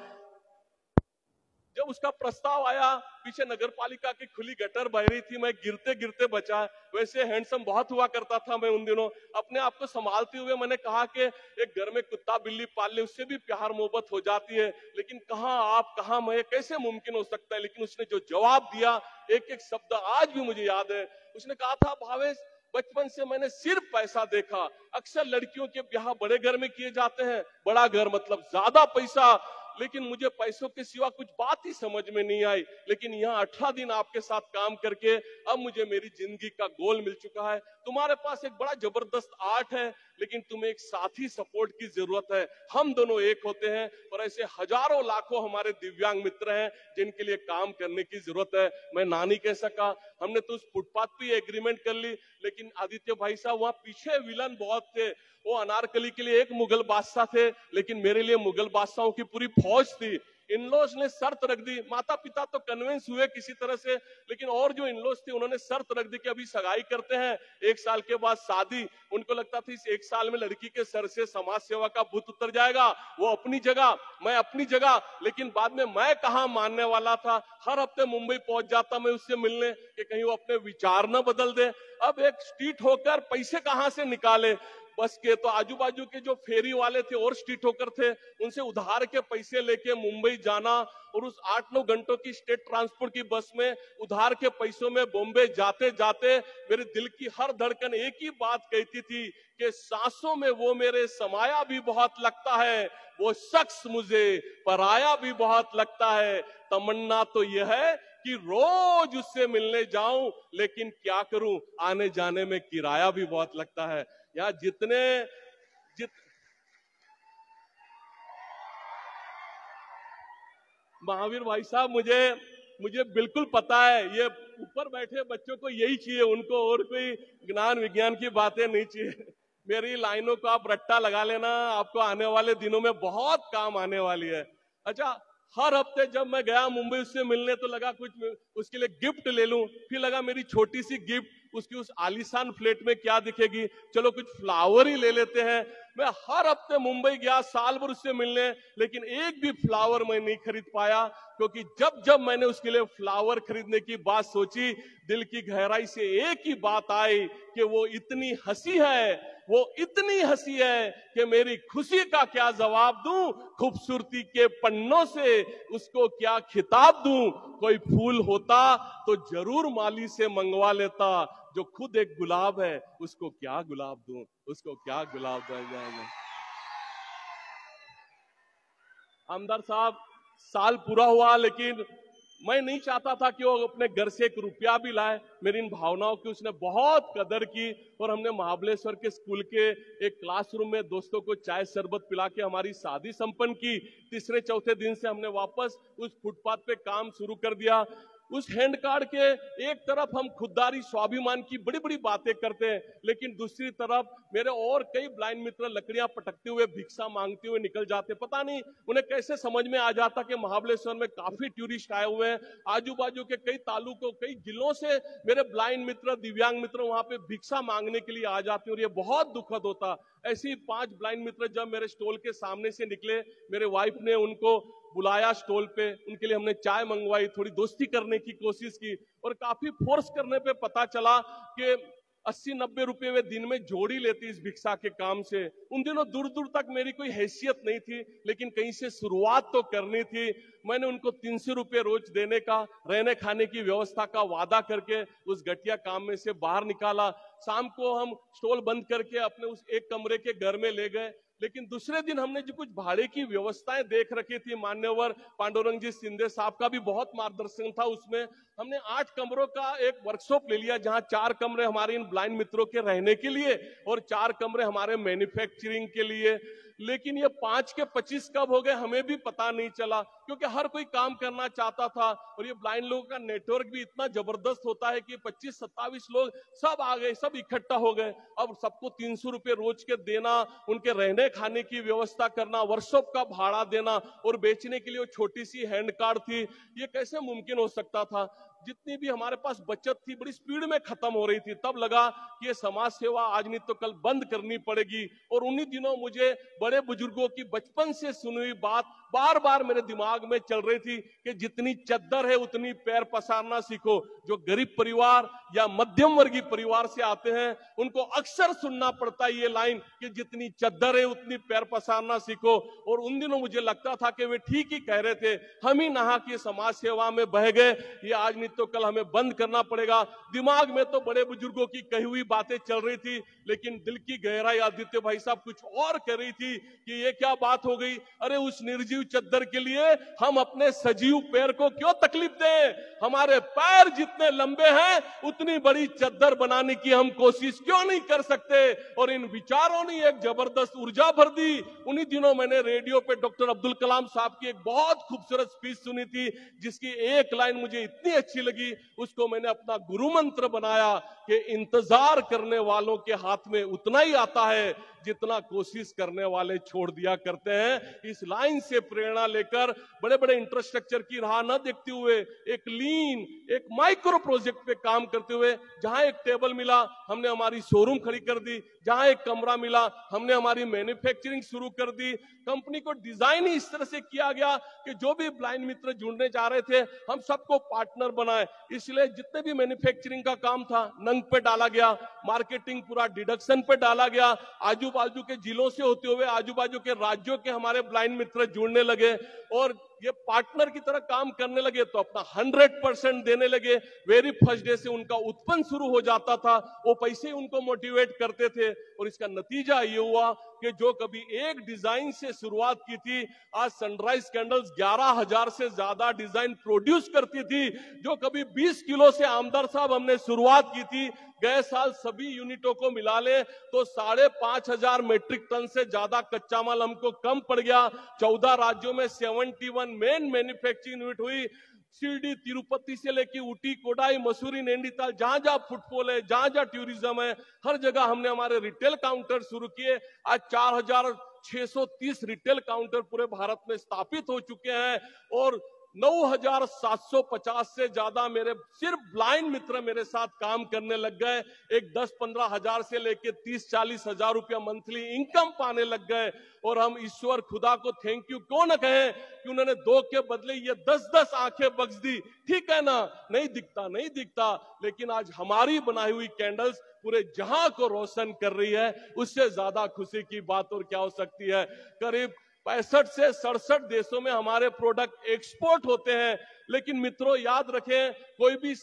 जब उसका प्रस्ताव आया, पीछे नगर पालिका की खुली गटर बह रही थी, मैं गिरते गिरते बचा। वैसे हैंडसम बहुत हुआ करता था मैं उन दिनों, अपने आप को संभालते हुए मैंने कहा कि एक घर में कुत्ता बिल्ली पाल ले, उससे भी प्यार मोहब्बत हो जाती है, लेकिन कहां आप कहां मैं, कैसे मुमकिन हो सकता है। लेकिन उसने जो जवाब दिया, एक एक शब्द आज भी मुझे याद है। उसने कहा था, भावेश, बचपन से मैंने सिर्फ पैसा देखा। अक्सर लड़कियों के ब्याह बड़े घर में किए जाते हैं, बड़ा घर मतलब ज्यादा पैसा, लेकिन मुझे पैसों के सिवा कुछ बात ही समझ में नहीं आई। लेकिन यहाँ 18 दिन आपके साथ काम करके अब मुझे मेरी जिंदगी का गोल मिल चुका है। तुम्हारे पास एक बड़ा जबरदस्त आर्ट है, लेकिन तुम्हें एक साथी सपोर्ट की जरूरत है। हम दोनों एक होते हैं, और ऐसे हजारों लाखों हमारे दिव्यांग मित्र हैं जिनके लिए काम करने की जरूरत है। मैं ना नहीं कह सका, हमने तो उस फुटपाथ पे एग्रीमेंट कर ली, लेकिन आदित्य भाई साहब वहां पीछे विलन बहुत थे। वो अनारकली के लिए एक मुगल बादशाह थे, लेकिन मेरे लिए मुगल बादशाहों की पूरी फौज थी। इन-लॉज ने शर्त रख दी, माता पिता तो कन्विंस हुए किसी तरह से, लेकिन और जो इन-लॉज थे उन्होंने शर्त रख दी कि अभी सगाई करते हैं, 1 साल के बाद शादी। उनको लगता था इस 1 साल में लड़की के सर से समाज सेवा का भूत उतर जाएगा, वो अपनी जगह मैं अपनी जगह। लेकिन बाद में मैं कहां मानने वाला था, हर हफ्ते मुंबई पहुंच जाता मैं उससे मिलने कि कहीं वो अपने विचार न बदल दे। अब एक स्ट्रीट होकर पैसे कहां से निकाले, बस के तो आजू बाजू के जो फेरी वाले थे और स्ट्रीट होकर थे, उनसे उधार के पैसे लेके मुंबई जाना, और उस 8-9 घंटों की स्टेट ट्रांसपोर्ट की बस में उधार के पैसों में बॉम्बे जाते जाते मेरे दिल की हर धड़कन एक ही बात कहती थी कि सांसों में वो मेरे समाया भी बहुत लगता है, वो शख्स मुझे पराया भी बहुत लगता है। तमन्ना तो यह है कि रोज उससे मिलने जाऊं, लेकिन क्या करूं, आने जाने में किराया भी बहुत लगता है। या जितने महावीर भाई साहब, मुझे बिल्कुल पता है, ये ऊपर बैठे बच्चों को यही चाहिए, उनको और कोई ज्ञान विज्ञान की बातें नहीं चाहिए। मेरी लाइनों को आप रट्टा लगा लेना, आपको आने वाले दिनों में बहुत काम आने वाली है। अच्छा, हर हफ्ते जब मैं गया मुंबई उससे मिलने तो लगा कुछ उसके लिए गिफ्ट ले लूं, फिर लगा मेरी छोटी सी गिफ्ट उसकी उस आलीशान फ्लैट में क्या दिखेगी, चलो कुछ फ्लावर ही ले लेते हैं। मैं हर हफ्ते मुंबई गया साल भर उससे मिलने, लेकिन एक भी फ्लावर मैं नहीं खरीद पाया, क्योंकि जब जब मैंने उसके लिए फ्लावर खरीदने की बात सोची, दिल की गहराई से एक ही बात आई कि वो इतनी हंसी है, वो इतनी हंसी है कि मेरी खुशी का क्या जवाब दूं, खूबसूरती के पन्नों से उसको क्या खिताब दूं। कोई फूल होता तो जरूर माली से मंगवा लेता, जो खुद एक गुलाब है उसको क्या गुलाब दूं, उसको क्या गुलाब दे जाएंगे। आमदार साहब, साल पूरा हुआ, लेकिन मैं नहीं चाहता था कि वो अपने घर से एक रुपया भी लाए। मेरी इन भावनाओं की उसने बहुत कदर की, और हमने महाबलेश्वर के स्कूल के एक क्लासरूम में दोस्तों को चाय शरबत पिला के हमारी शादी संपन्न की। तीसरे चौथे दिन से हमने वापस उस फुटपाथ पे काम शुरू कर दिया। उस हैंड कार्ड के एक तरफ हम खुददारी स्वाभिमान की बड़ी बड़ी बातें करते हैं, लेकिन दूसरी तरफ मेरे और कई ब्लाइंड मित्र लकड़ियां पटकते हुए भिक्षा मांगते हुए निकल जाते। पता नहीं उन्हें कैसे समझ में आ जाता कि महाबलेश्वर में काफी टूरिस्ट आए हुए हैं, आजू बाजू के कई तालुकों कई जिलों से मेरे ब्लाइंड मित्र दिव्यांग मित्र वहां पे भिक्षा मांगने के लिए आ जाते हैं, और ये बहुत दुखद होता। ऐसे ही 5 ब्लाइंड मित्र जब मेरे स्टॉल के सामने से निकले, मेरे वाइफ ने उनको बुलाया स्टॉल पे, उनके लिए हमने चाय मंगवाई, थोड़ी दोस्ती करने की कोशिश की, और काफी फोर्स करने पे पता चला कि 80-90 रुपए वे दिन में जोड़ी लेती इस भिक्षा के काम से। उन दिनों दूर दूर तक मेरी कोई हैसियत नहीं थी, लेकिन कहीं से शुरुआत तो करनी थी। मैंने उनको 300 रुपए रोज देने का, रहने खाने की व्यवस्था का वादा करके उस घटिया काम में से बाहर निकाला। शाम को हम स्टॉल बंद करके अपने उस एक कमरे के घर में ले गए, लेकिन दूसरे दिन हमने जो कुछ भाड़े की व्यवस्थाएं देख रखी थी, मान्यवर पांडुरंग जी शिंदे साहब का भी बहुत मार्गदर्शन था उसमें। हमने 8 कमरों का एक वर्कशॉप ले लिया, जहां 4 कमरे हमारे इन ब्लाइंड मित्रों के रहने के लिए और 4 कमरे हमारे मैन्युफैक्चरिंग के लिए। लेकिन ये 5 के 25 कब हो गए हमें भी पता नहीं चला, क्योंकि हर कोई काम करना चाहता था, और ये ब्लाइंड लोगों का नेटवर्क भी इतना जबरदस्त होता है कि 25-27 लोग सब आ गए, सब इकट्ठा हो गए। अब सबको 300 रुपए रोज के देना, उनके रहने खाने की व्यवस्था करना, वर्कशॉप का भाड़ा देना, और बेचने के लिए वो छोटी सी हैंड कार्ड थी, ये कैसे मुमकिन हो सकता था। जितनी भी हमारे पास बचत थी बड़ी स्पीड में खत्म हो रही थी। तब लगा कि ये समाज सेवा आज नहीं तो कल बंद करनी पड़ेगी। और उन्हीं दिनों मुझे बड़े बुजुर्गों की बचपन से सुनी हुई बात बार बार मेरे दिमाग में चल रही थी कि जितनी चद्दर है उतनी पैर पसारना सीखो। जो गरीब परिवार या मध्यम वर्गीय परिवार से आते हैं उनको अक्सर सुनना पड़ता है ये लाइन कि जितनी चद्दर है उतनी पैर पसारना सीखो। और उन दिनों मुझे लगता था कि वे ठीक ही कह रहे थे। हम ही नहा के समाज सेवा में बह गए, ये आज नहीं तो कल हमें बंद करना पड़ेगा। दिमाग में तो बड़े बुजुर्गों की कही हुई बातें चल रही थी, लेकिन दिल की गहराई आदित्य भाई साहब कुछ और कह रही थी कि ये क्या बात हो गई। अरे उस निर्जीव चद्दर के लिए हम अपने सजीव पैर को क्यों तकलीफ दें। हमारे पैर जितने लंबे हैं उतनी बड़ी चद्दर बनाने की हम कोशिश क्यों नहीं कर सकते। और इन विचारों ने एक जबरदस्त ऊर्जा भर दी। उन्हीं दिनों मैंने रेडियो पे डॉक्टर अब्दुल कलाम साहब की एक बहुत खूबसूरत स्पीच सुनी थी, जिसकी एक लाइन मुझे इतनी अच्छी लगी, उसको मैंने अपना गुरु मंत्र बनाया कि इंतजार करने वालों के हाथ में उतना ही आता है जितना कोशिश करने वाले छोड़ दिया करते हैं। इस लाइन से प्रेरणा लेकर बड़े बड़े इंफ्रास्ट्रक्चर की राह न देखते हुए एक लीन एक माइक्रो प्रोजेक्ट पे काम करते हुए, जहां एक टेबल मिला हमने हमारी शोरूम खड़ी कर दी, जहां एक कमरा मिला हमने हमारी मैन्युफैक्चरिंग शुरू कर दी। कंपनी को डिजाइन ही इस तरह से किया गया कि जो भी ब्लाइंड मित्र जुड़ने जा रहे थे हम सबको पार्टनर बनाए। इसलिए जितने भी मैन्युफैक्चरिंग का काम था नंग पे डाला गया, मार्केटिंग पूरा डिडक्शन पे डाला गया। आजू बाजू के जिलों से होते हुए आजू बाजू के राज्यों के हमारे ब्लाइंड मित्र जुड़ने लगे और ये पार्टनर की तरह काम करने लगे, तो अपना 100% देने लगे। वेरी फर्स्ट डे से उनका उत्पन्न शुरू हो जाता था, वो पैसे उनको मोटिवेट करते थे। और इसका नतीजा ये हुआ कि जो कभी एक डिजाइन से शुरुआत की थी, आज सनराइज कैंडल्स 11,000 से ज्यादा डिजाइन प्रोड्यूस करती थी। जो कभी 20 किलो से आमदार साहब हमने शुरुआत की थी, गए साल सभी यूनिटों को मिला ले तो 5,500 मीट्रिक टन से ज्यादा कच्चा माल हमको कम पड़ गया। 14 राज्यों में 71 मेन मैन्युफैक्चरिंग यूनिट हुई। शिरडी, तिरुपति से लेके ऊटी, कोडाई, मसूरी, नैनीताल, जहां जहां फुटफॉल है, जहां जहां टूरिज्म है, हर जगह हमने हमारे रिटेल काउंटर शुरू किए। आज 4,630 रिटेल काउंटर पूरे भारत में स्थापित हो चुके हैं और 9,750 से ज्यादा मेरे सिर्फ ब्लाइंड मित्र मेरे साथ काम करने लग गए। एक 10-15 हजार से लेके 30-40 हजार रुपया मंथली इनकम पाने लग गए। और हम ईश्वर खुदा को थैंक यू क्यों न कहें कि उन्होंने 2 के बदले ये 10-10 आंखें बख्श दी। ठीक है ना, नहीं दिखता, लेकिन आज हमारी बनाई हुई कैंडल्स पूरे जहां को रोशन कर रही है। उससे ज्यादा खुशी की बात और क्या हो सकती है। करीब 65 से 67 देशों में हमारे प्रोडक्ट एक्सपोर्ट होते हैं। लेकिन मित्रों याद रखें, कोई भी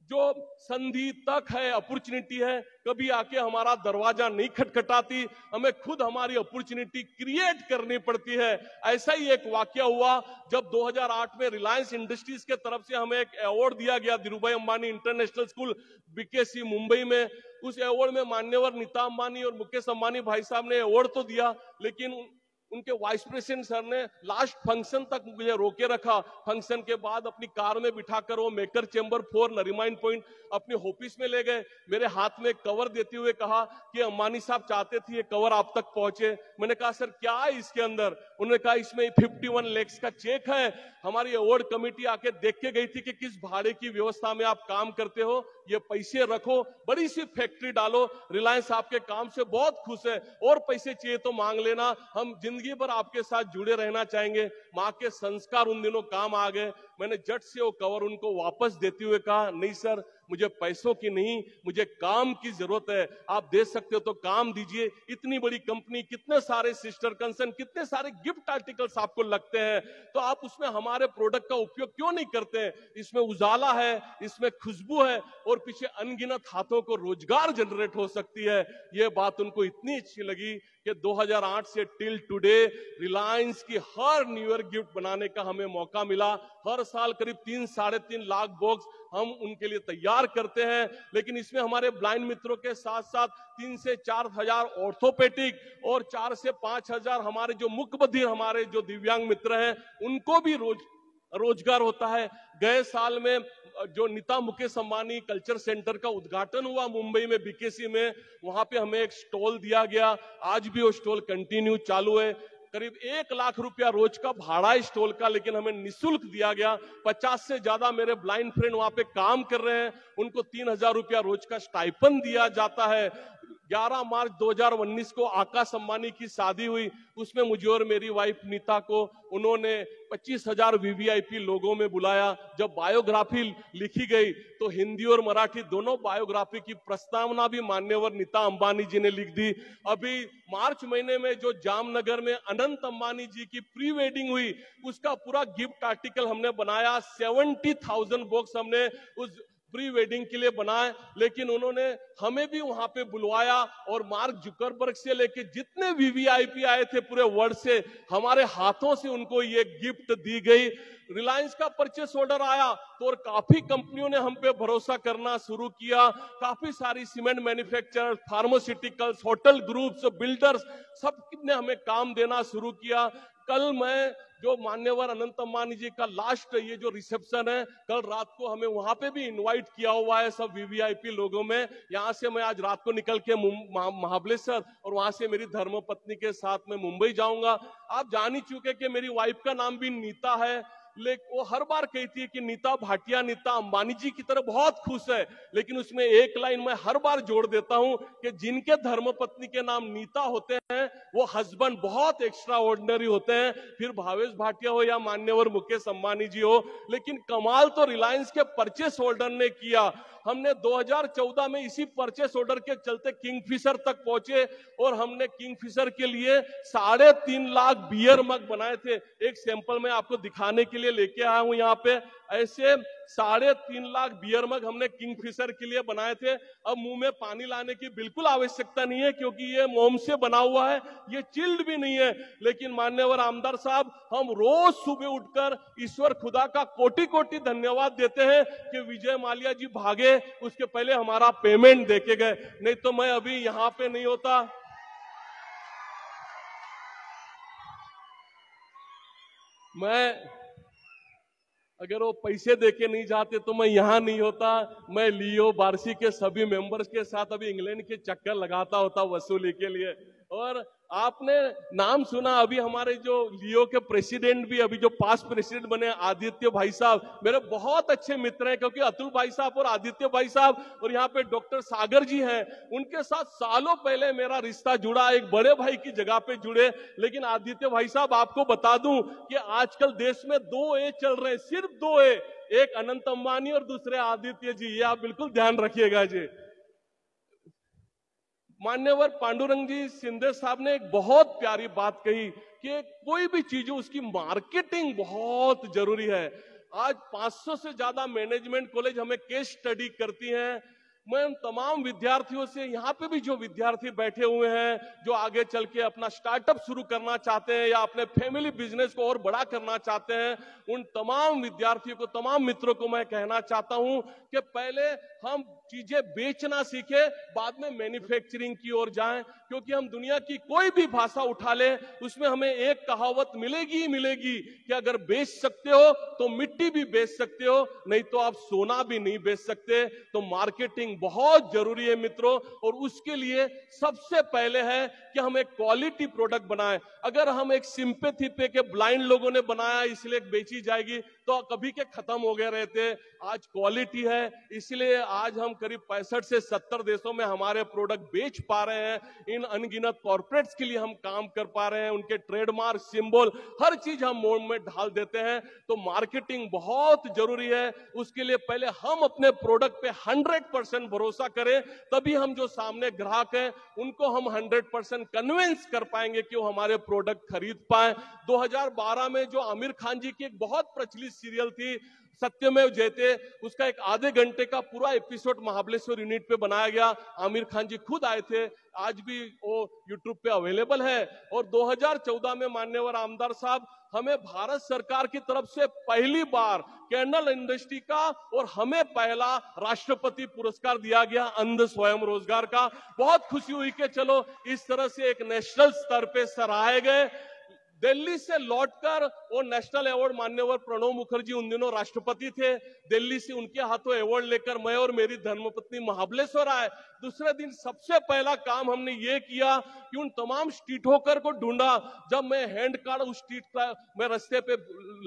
जो संधि तक है, अपॉर्चुनिटी है, कभी आके हमारा दरवाजा नहीं खटखटाती, हमें खुद हमारी अपॉर्चुनिटी क्रिएट करनी पड़ती है। ऐसा ही एक वाकया हुआ जब 2008 में रिलायंस इंडस्ट्रीज के तरफ से हमें एक अवार्ड दिया गया, Dhirubhai Ambani international school BKC Mumbai में। उस अवार्ड में मान्यवर नीता अंबानी और मुकेश अंबानी भाई साहब ने अवार्ड तो दिया, लेकिन उनके वाइस प्रेसिडेंट सर ने लास्ट फंक्शन तक मुझे रोके रखा। फंक्शन के बाद अपनी कार में बिठाकर वो मेकर चेंबर 4 नरीमन पॉइंट अपने ऑफिस में ले गए। मेरे हाथ में कवर देते हुए कहा कि अंबानी साहब चाहते थे ये कवर आप तक पहुंचे। मैंने कहा सर क्या है इसके अंदर? उन्होंने कहा इसमें 51 लाख का चेक है। हमारी अवार्ड कमेटी आके देख के गई थी कि किस भाड़े की व्यवस्था में आप काम करते हो, ये पैसे रखो, बड़ी सी फैक्ट्री डालो। रिलायंस आपके काम से बहुत खुश है, और पैसे चाहिए तो मांग लेना, हम जिंदगी भर आपके साथ जुड़े रहना चाहेंगे। मां के संस्कार उन दिनों काम आ गए। मैंने झट से वो कवर उनको वापस देते हुए कहा नहीं सर, मुझे पैसों की नहीं, मुझे काम की जरूरत है। आप दे सकते हो तो काम दीजिए। इतनी बड़ी कंपनी, कितने सारे सिस्टर कंसर्न, कितने सारे गिफ्ट आर्टिकल्स आपको लगते हैं, तो आप उसमें हमारे प्रोडक्ट का उपयोग क्यों नहीं करते हैं? इसमें उजाला है, इसमें खुशबू है, और पीछे अनगिनत हाथों को रोजगार जनरेट हो सकती है। ये बात उनको इतनी अच्छी लगी कि 2008 से टिल टुडे रिलायंस की हर न्यू ईयर गिफ्ट बनाने का हमें मौका मिला। हर साल करीब 3-3.5 लाख बॉक्स हम उनके लिए तैयार करते हैं। लेकिन इसमें हमारे ब्लाइंड मित्रों के साथ साथ 3 से 4 हजार ऑर्थोपेडिक और 4 से 5 हजार हमारे जो मुकबधिर, हमारे जो दिव्यांग मित्र हैं, उनको भी रोजगार होता है। गए साल में जो नीता मुकेश अंबानी कल्चर सेंटर का उद्घाटन हुआ मुंबई में बीकेसी में, वहां पे हमें एक स्टॉल दिया गया। आज भी वो स्टॉल कंटिन्यू चालू है। करीब 1 लाख रुपया रोज का भाड़ा है स्टॉल का, लेकिन हमें निःशुल्क दिया गया। 50 से ज्यादा मेरे ब्लाइंड फ्रेंड वहां पे काम कर रहे हैं, उनको 3,000 रुपया रोज का स्टाइपेंड दिया जाता है। 11 मार्च 2019 को आकाश अंबानी की शादी हुई, उसमें मुझे और मेरी वाइफ नीता को उन्होंने 25,000 वीवीआईपी लोगों में बुलाया। जब बायोग्राफी लिखी गई तो हिंदी और मराठी दोनों बायोग्राफी की प्रस्तावना भी मान्यवर नीता अंबानी जी ने लिख दी। अभी मार्च महीने में जो जामनगर में अनंत अंबानी जी की प्री वेडिंग हुई, उसका पूरा गिफ्ट आर्टिकल हमने बनाया। 70,000 बॉक्स हमने उस प्री वेडिंग के लिए बनाए। लेकिन उन्होंने हमें भी वहां पे बुलवाया और मार्क जुकरबर्ग से लेके जितने वीवीआईपी आए थे पूरे वर्ल्ड से, हमारे हाथों से उनको ये गिफ्ट दी गई। रिलायंस का परचेस ऑर्डर आया तो और काफी कंपनियों ने हम पे भरोसा करना शुरू किया। काफी सारी cement manufacturers, pharmaceuticals, hotel groups, builders, सब ने हमें काम देना शुरू किया। कल मैं जो मान्यवर अनंत अंबानी जी का लास्ट ये जो रिसेप्शन है, कल रात को हमें वहां पे भी इनवाइट किया हुआ है सब वीवीआईपी लोगों में। यहां से मैं आज रात को निकल के महाबलेश्वर और वहां से मेरी धर्मपत्नी के साथ में मुंबई जाऊंगा। आप जान ही चुके कि मेरी वाइफ का नाम भी नीता है, लेकिन वो हर बार कहती है कि नीता भाटिया नीता अंबानी जी की तरह बहुत खुश है। लेकिन उसमें एक लाइन मैं हर बार जोड़ देता हूं कि जिनके धर्मपत्नी के नाम नीता होते हैं वो हस्बैंड बहुत एक्स्ट्रा ऑर्डिनरी होते हैं, फिर भावेश भाटिया हो या मान्यवर मुकेश अंबानी जी हो। लेकिन कमाल तो रिलायंस के परचेस होल्डर ने किया। हमने 2014 में इसी परचेस ऑर्डर के चलते किंगफिशर तक पहुंचे और हमने किंगफिशर के लिए 3.5 लाख बियर मग बनाए थे। एक सैंपल मैं आपको दिखाने के लिए लेके आया हूं यहाँ पे। ऐसे 3.5 लाख बियर मग हमने किंगफिशर के लिए बनाए थे। अब मुंह में पानी लाने की बिल्कुल आवश्यकता नहीं है, क्योंकि ये मोम से बना हुआ है, ये चिल्ड भी नहीं है। लेकिन माननीय आमदार साहब, हम रोज सुबह उठकर ईश्वर खुदा का कोटि कोटि धन्यवाद देते हैं कि विजय माल्या जी भागे, उसके पहले हमारा पेमेंट देके गए, नहीं तो मैं अभी यहां पे नहीं होता। अगर वो पैसे देके नहीं जाते तो मैं यहां नहीं होता। मैं लियो बारसी के सभी मेंबर्स के साथ अभी इंग्लैंड के चक्कर लगाता होता वसूली के लिए। और आपने नाम सुना, अभी हमारे जो लियो के प्रेसिडेंट भी, अभी जो पास्ट प्रेसिडेंट बने आदित्य भाई साहब, मेरे बहुत अच्छे मित्र हैं, क्योंकि अतुल भाई साहब और आदित्य भाई साहब और यहाँ पे डॉक्टर सागर जी हैं, उनके साथ सालों पहले मेरा रिश्ता जुड़ा, एक बड़े भाई की जगह पे जुड़े। लेकिन आदित्य भाई साहब, आपको बता दूं कि आजकल देश में 2 ए चल रहे हैं, सिर्फ 2 ए, एक अनंत अंबानी और दूसरे आदित्य जी, ये आप बिल्कुल ध्यान रखिएगा जी। मान्यवर पांडुरंग जी सिंधे साहब ने एक बहुत प्यारी बात कही कि कोई भी चीज हो उसकी मार्केटिंग बहुत जरूरी है। आज 500 से ज्यादा मैनेजमेंट कॉलेज हमें केस स्टडी करती हैं। मैं उन तमाम विद्यार्थियों से, यहाँ पे भी जो विद्यार्थी बैठे हुए हैं, जो आगे चल के अपना स्टार्टअप शुरू करना चाहते हैं या अपने फैमिली बिजनेस को और बड़ा करना चाहते हैं, उन तमाम विद्यार्थियों को, तमाम मित्रों को मैं कहना चाहता हूं कि पहले हम चीजें बेचना सीखे, बाद में मैन्युफैक्चरिंग की ओर जाएं। क्योंकि हम दुनिया की कोई भी भाषा उठा ले, उसमें हमें एक कहावत मिलेगी ही मिलेगी कि अगर बेच सकते हो तो मिट्टी भी बेच सकते हो, नहीं तो आप सोना भी नहीं बेच सकते। तो मार्केटिंग बहुत जरूरी है मित्रों, और उसके लिए सबसे पहले है कि हम एक क्वालिटी प्रोडक्ट बनाएं। अगर हम एक सिंपैथी पे के ब्लाइंड लोगों ने बनाया इसलिए बेची जाएगी तो कभी के खत्म हो गए रहते। आज क्वालिटी है, इसलिए आज हम करीब 65 से 70 देशों में हमारे प्रोडक्ट बेच पा रहे हैं। इन अनगिनत कॉर्पोरेट्स के लिए हम काम कर पा रहे हैं, उनके ट्रेडमार्क, सिंबल, हर चीज हम मोड़ में ढाल देते हैं। तो मार्केटिंग बहुत जरूरी है। उसके लिए पहले हम अपने प्रोडक्ट पे 100% भरोसा करें, तभी हम जो सामने ग्राहक हैं उनको हम 100% कन्विंस कर पाएंगे कि वो हमारे प्रोडक्ट खरीद पाए। 2012 में जो आमिर खान जी की एक बहुत प्रचलित सीरियल थी सत्यमेव जयते, उसका एक आधे घंटे का पूरा एपिसोड महाबलेश्वर यूनिट पे बनाया गया। आमिर खान जी खुद आए थे, आज भी वो यूट्यूब पे अवेलेबल है। और 2014 में माननीय आमदार साहब, हमें भारत सरकार की तरफ से पहली बार कैंडल इंडस्ट्री का और हमें पहला राष्ट्रपति पुरस्कार दिया गया अंध स्वयं रोजगार का। बहुत खुशी हुई कि चलो इस तरह से एक नेशनल स्तर पे सराहे गए। दिल्ली से लौटकर वो नेशनल अवार्ड, मान्यवर प्रणब मुखर्जी उन दिनों राष्ट्रपति थे, दिल्ली से उनके हाथों अवार्ड लेकर मैं और मेरी धर्मपत्नी महाबलेश्वर आए। दूसरे दिन सबसे पहला काम हमने ये किया कि उन तमाम स्ट्रीट होकर को ढूंढा। जब मैं हैंड कार्ड उस स्ट्रीट का मैं रास्ते पे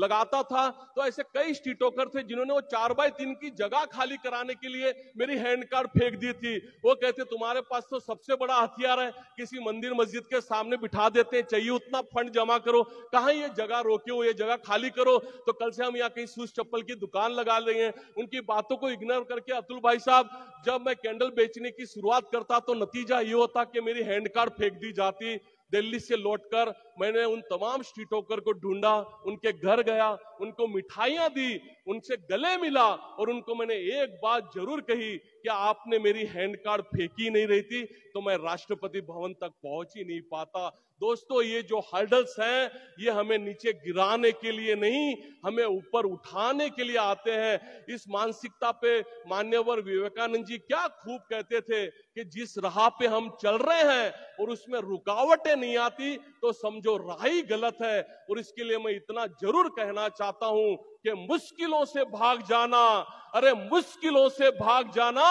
लगाता था तो ऐसे कई स्ट्रीट होकर थे जिन्होंने वो 4x3 की जगह खाली कराने के लिए मेरी हैंड कार्ड फेंक दी थी। वो कहते तुम्हारे पास तो सबसे बड़ा हथियार है, किसी मंदिर मस्जिद के सामने बिठा देते हैं, चाहिए उतना फंड जमा करो, कहां ये जगह रोके हो, ये जगह खाली करो, तो कल से हम यहाँ कहीं शूज चप्पल की दुकान लगा लेंगे। उनकी बातों को इग्नोर करके अतुल भाई साहब, जब मैं कैंडल बेचने की शुरुआत करता तो नतीजा ये होता कि मेरी हैंड कार्ड फेंक दी जाती। दिल्ली से लौटकर मैंने उन तमाम स्ट्रीट होकर को ढूंढा, उनके घर गया, उनको मिठाइयां दी, उनसे गले मिला और उनको मैंने एक बात जरूर कही कि आपने मेरी हैंड कार्ड फेंकी नहीं रही थी तो मैं राष्ट्रपति भवन तक पहुंच ही नहीं पाता। दोस्तों, ये जो हर्डल्स हैं ये हमें नीचे गिराने के लिए नहीं, हमें ऊपर उठाने के लिए आते हैं। इस मानसिकता पे मान्यवर विवेकानंद जी क्या खूब कहते थे कि जिस राह पे हम चल रहे हैं और उसमें रुकावटें नहीं आती तो समझो राह ही गलत है। और इसके लिए मैं इतना जरूर कहना चाहता हूं कि मुश्किलों से भाग जाना, अरे मुश्किलों से भाग जाना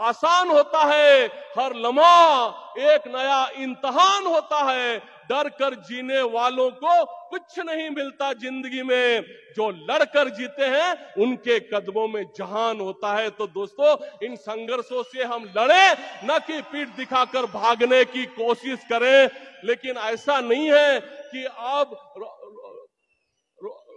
आसान होता है, हर लम्हा एक नया इम्तिहान होता है। डर कर जीने वालों को कुछ नहीं मिलता जिंदगी में, जो लड़कर जीते हैं उनके कदमों में जहान होता है। तो दोस्तों, इन संघर्षों से हम लड़े, न कि पीठ दिखाकर भागने की कोशिश करें। लेकिन ऐसा नहीं है कि अब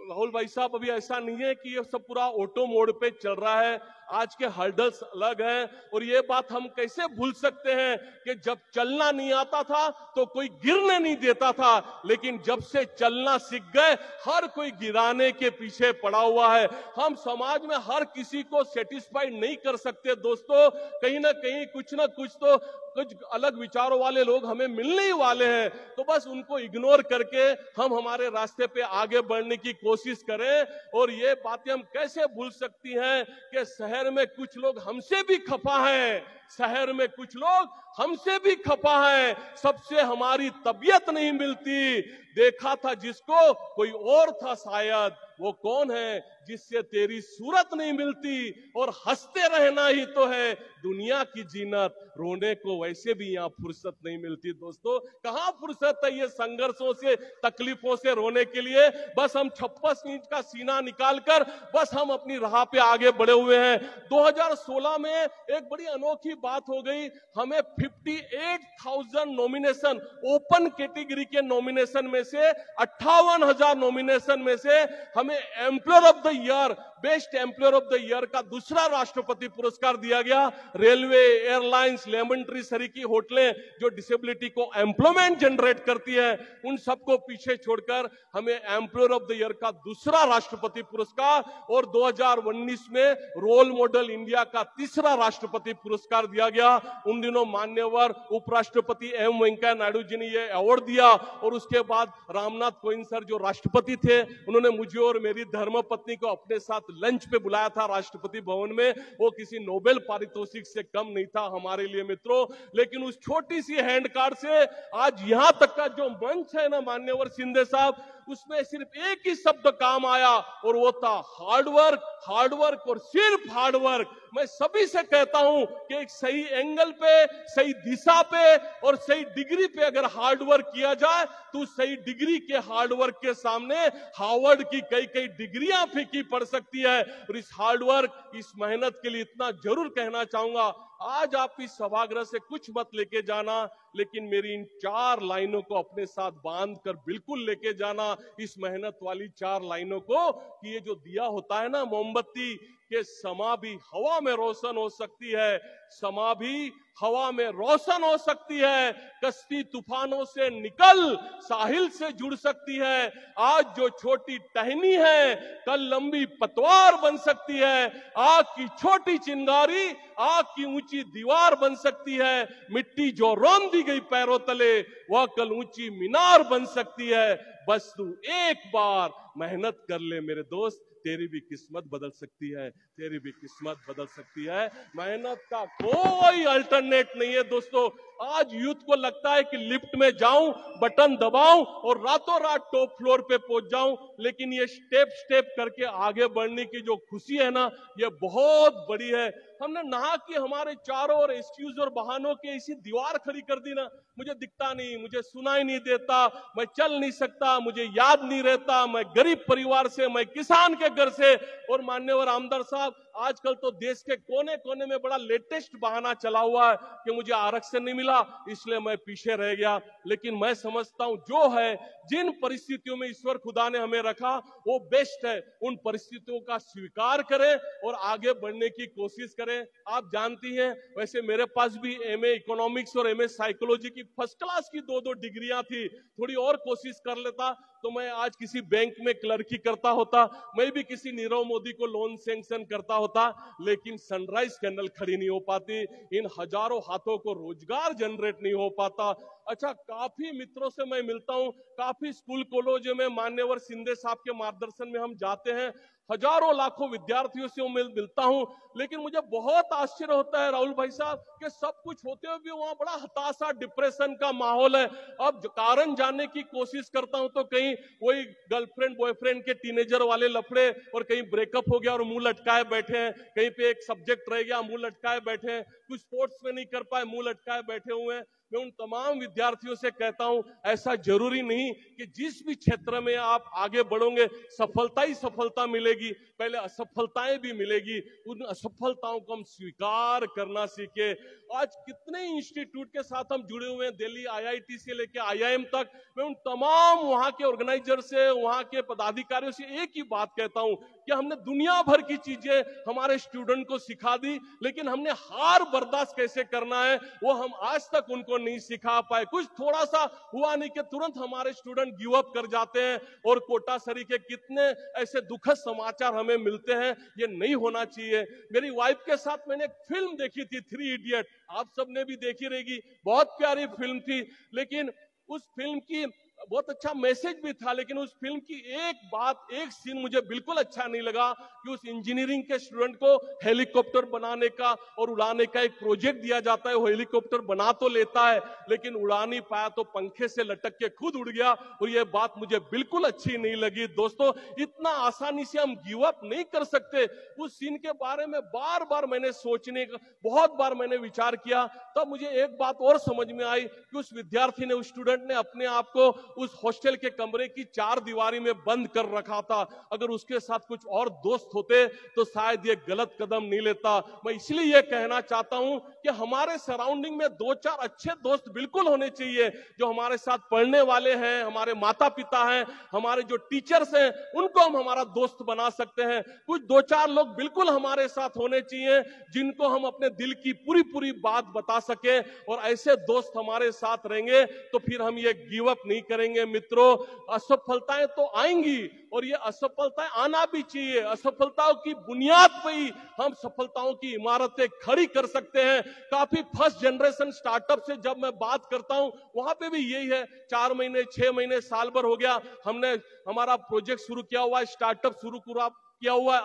राहुल भाई साहब, अभी ऐसा नहीं है कि ये सब पूरा ऑटो मोड पे चल रहा है। आज के हर्डल्स अलग हैं। और ये बात हम कैसे भूल सकते हैं कि जब चलना नहीं आता था तो कोई गिरने नहीं देता था, लेकिन जब से चलना सीख गए हर कोई गिराने के पीछे पड़ा हुआ है। हम समाज में हर किसी को सेटिस्फाइड नहीं कर सकते दोस्तों, कहीं ना कहीं कुछ ना कुछ अलग विचारों वाले लोग हमें मिलने ही वाले हैं। तो बस उनको इग्नोर करके हम हमारे रास्ते पे आगे बढ़ने की कोशिश करें। और ये बातें हम कैसे भूल सकती हैं कि शहर में कुछ लोग हमसे भी खफा हैं, शहर में कुछ लोग हमसे भी खफा हैं, सबसे हमारी तबीयत नहीं मिलती। देखा था जिसको कोई और था शायद, वो कौन है जिससे तेरी सूरत नहीं मिलती। और हंसते रहना ही तो है दुनिया की जीनत, रोने को वैसे भी यहाँ फुर्सत नहीं मिलती। दोस्तों कहाँ फुर्सत है ये संघर्षों से, तकलीफों से रोने के लिए। बस हम 56 इंच का सीना निकालकर बस हम अपनी राह पे आगे बढ़े हुए हैं। 2016 में एक बड़ी अनोखी बात हो गई, हमें 58,000 नॉमिनेशन, ओपन कैटेगरी के नॉमिनेशन में से 58,000 नॉमिनेशन में से हमें employer of the year, best employer of the year का दूसरा राष्ट्रपति पुरस्कार दिया गया। रेलवे, एयरलाइंस, लेमन ट्री सरी की होटलें जो डिसेबिलिटी को एम्प्लॉयमेंट जनरेट करती है, उन सबको पीछे छोड़कर हमें एम्प्लॉयर ऑफ द ईयर का दूसरा राष्ट्रपति पुरस्कार और 2019 में रोल मॉडल इंडिया का तीसरा राष्ट्रपति पुरस्कार दिया गया। उन दिनों मान्यवर उपराष्ट्रपति एम वेंकैया नायडू जी ने यह अवार्ड दिया और उसके बाद रामनाथ कोविंद सर जो राष्ट्रपति थे, उन्होंने मुझे और मेरी धर्मपत्नी को अपने साथ लंच पे बुलाया था राष्ट्रपति भवन में। वो किसी नोबेल पारितोषिक से कम नहीं था हमारे लिए मित्रों, लेकिन उस छोटी सी हैंड कार्ड से आज यहां तक का जो मंच है ना मान्यवर शिंदे साहब, उसमें सिर्फ एक ही शब्द काम आया और वो था हार्डवर्क, हार्डवर्क और सिर्फ हार्डवर्क। मैं सभी से कहता हूं कि एक सही एंगल पे, सही दिशा पे और सही डिग्री पे अगर हार्डवर्क किया जाए तो सही डिग्री के हार्डवर्क के सामने हार्वर्ड की कई कई डिग्रियां फीकी पड़ सकती है। और इस हार्डवर्क, इस मेहनत के लिए इतना जरूर कहना चाहूंगा, आज आप इस सभागृह से कुछ मत लेके जाना, लेकिन मेरी इन 4 लाइनों को अपने साथ बांध कर बिल्कुल लेके जाना, इस मेहनत वाली 4 लाइनों को, कि ये जो दिया होता है ना मोमबत्ती, कि समा भी हवा में रोशन हो सकती है, समा भी हवा में रोशन हो सकती है, कश्ती तूफानों से निकल साहिल से जुड़ सकती है। आज जो छोटी टहनी है कल लंबी पतवार बन सकती है, आग की छोटी चिंगारी आग की ऊंची दीवार बन सकती है, मिट्टी जो रौंद दी गई पैरों तले वह कल ऊंची मीनार बन सकती है। बस तू एक बार मेहनत कर ले मेरे दोस्त, तेरी भी किस्मत बदल सकती है, तेरी भी किस्मत बदल सकती है। मेहनत का कोई अल्टरनेट नहीं है दोस्तों। आज यूथ को लगता है कि लिफ्ट में जाऊं, बटन दबाऊं और रातों रात टॉप फ्लोर पे पहुंच जाऊं, लेकिन ये स्टेप स्टेप करके आगे बढ़ने की जो खुशी है ना, ये बहुत बड़ी है। हमने नहा कि हमारे चारों ओर एक्सक्यूज और बहानों की ऐसी दीवार खड़ी कर दी ना, मुझे दिखता नहीं, मुझे सुनाई नहीं देता, मैं चल नहीं सकता, मुझे याद नहीं रहता, मैं गरीब परिवार से, मैं किसान के घर से। और मान्यवर आमदार साहब, आजकल तो देश के कोने कोने में बड़ा लेटेस्ट बहाना चला हुआ है कि मुझे आरक्षण नहीं मिला इसलिए मैं पीछे रह गया। लेकिन मैं समझता हूं जो है, जिन परिस्थितियों में ईश्वर खुदा ने हमें रखा वो बेस्ट है, उन परिस्थितियों का स्वीकार करें और आगे बढ़ने की कोशिश करें। आप जानती हैं, वैसे मेरे पास भी एमए इकोनॉमिक्स और एमए साइकोलॉजी की फर्स्ट क्लास की 2-2 डिग्रियां थी। थोड़ी और कोशिश कर लेता तो मैं आज किसी बैंक में क्लर्की करता होता, मैं भी किसी नीरव मोदी को लोन सैंक्शन करता होता, लेकिन सनराइज कैंडल खड़ी नहीं हो पाती, इन हजारों हाथों को रोजगार जनरेट नहीं हो पाता। अच्छा, काफी मित्रों से मैं मिलता हूं, काफी स्कूल कॉलेजों में मान्यवर शिंदे साहब के मार्गदर्शन में हम जाते हैं, हजारों लाखों विद्यार्थियों से मैं मिलता हूं, लेकिन मुझे बहुत आश्चर्य होता है राहुल भाई साहब कि सब कुछ होते हुए भी वहां बड़ा हताशा, डिप्रेशन का माहौल है। अब कारण जानने की कोशिश करता हूं तो कहीं वही गर्लफ्रेंड बॉयफ्रेंड के टीनेजर वाले लफड़े, और कहीं ब्रेकअप हो गया और मुंह लटकाए बैठे हैं, कहीं पे एक सब्जेक्ट रह गया मुंह लटकाए बैठे हैं। कुछ स्पोर्ट्स में नहीं कर पाए, मुंह लटकाए बैठे हुए हैं। मैं उन तमाम विद्यार्थियों से कहता हूं, ऐसा जरूरी नहीं कि जिस भी क्षेत्र में आप आगे बढ़ोगे सफलता ही सफलता मिलेगी, पहले असफलताएं भी मिलेगी। उन असफलताओं को हम स्वीकार करना सीखे। आज कितने इंस्टीट्यूट के साथ हम जुड़े हुए हैं, दिल्ली IIT से लेकर IIM तक। मैं उन तमाम वहां के ऑर्गेनाइजर से, वहां के पदाधिकारियों से एक ही बात कहता हूं कि हमने दुनिया भर की चीजें हमारे स्टूडेंट को सिखा दी, लेकिन हमने हार बर्दाश्त कैसे करना है वो हम आज तक उनको नहीं सिखा पाए। कुछ थोड़ा सा हुआ नहीं कि तुरंत हमारे स्टूडेंट गिव अप कर जाते हैं, और कोटा सरी के कितने ऐसे दुखद समाचार हमें मिलते हैं। ये नहीं होना चाहिए। मेरी वाइफ के साथ मैंने एक फिल्म देखी थी, 3 इडियट, आप सबने भी देखी रहेगी, बहुत प्यारी फिल्म थी। लेकिन उस फिल्म की बहुत अच्छा मैसेज भी था, लेकिन उस फिल्म की एक बात, एक सीन मुझे बिल्कुल अच्छा नहीं लगा कि उस इंजीनियरिंग के स्टूडेंट को हेलीकॉप्टर बनाने का और उड़ाने का एक प्रोजेक्ट दिया जाता है। वो हेलीकॉप्टर बना तो लेता है, लेकिन उड़ा नहीं पाया, तो पंखे से लटक के खुद उड़ गया, और ये बात मुझे बिल्कुल अच्छी नहीं लगी। दोस्तों, इतना आसानी से हम गिव अप नहीं कर सकते। उस सीन के बारे में बार बार मैंने सोचने का, बहुत बार मैंने विचार किया, तब मुझे एक बात और समझ में आई कि उस विद्यार्थी ने, उस स्टूडेंट ने अपने आप को उस हॉस्टल के कमरे की 4 दीवारी में बंद कर रखा था। अगर उसके साथ कुछ और दोस्त होते तो शायद ये गलत कदम नहीं लेता। मैं इसलिए ये कहना चाहता हूं कि हमारे सराउंडिंग में 2-4 अच्छे दोस्त बिल्कुल होने चाहिए, जो हमारे साथ पढ़ने वाले हैं, हमारे माता पिता हैं, हमारे जो टीचर्स हैं, उनको हम हमारा दोस्त बना सकते हैं। कुछ 2-4 लोग बिल्कुल हमारे साथ होने चाहिए, जिनको हम अपने दिल की पूरी पूरी बात बता सके, और ऐसे दोस्त हमारे साथ रहेंगे तो फिर हम ये गिव अप नहीं करेंगे। मित्रों, असफलताएं तो आएंगी, और ये असफलताएं आना भी चाहिए। असफलताओं की बुनियाद पर ही हम सफलताओं की इमारतें खड़ी कर सकते हैं। काफी फर्स्ट जनरेशन स्टार्टअप से जब मैं बात करता हूं, वहां पे भी यही है। 4 महीने, 6 महीने, साल भर हो गया, हमने हमारा प्रोजेक्ट शुरू किया हुआ है, स्टार्टअप शुरू किया हुआ है,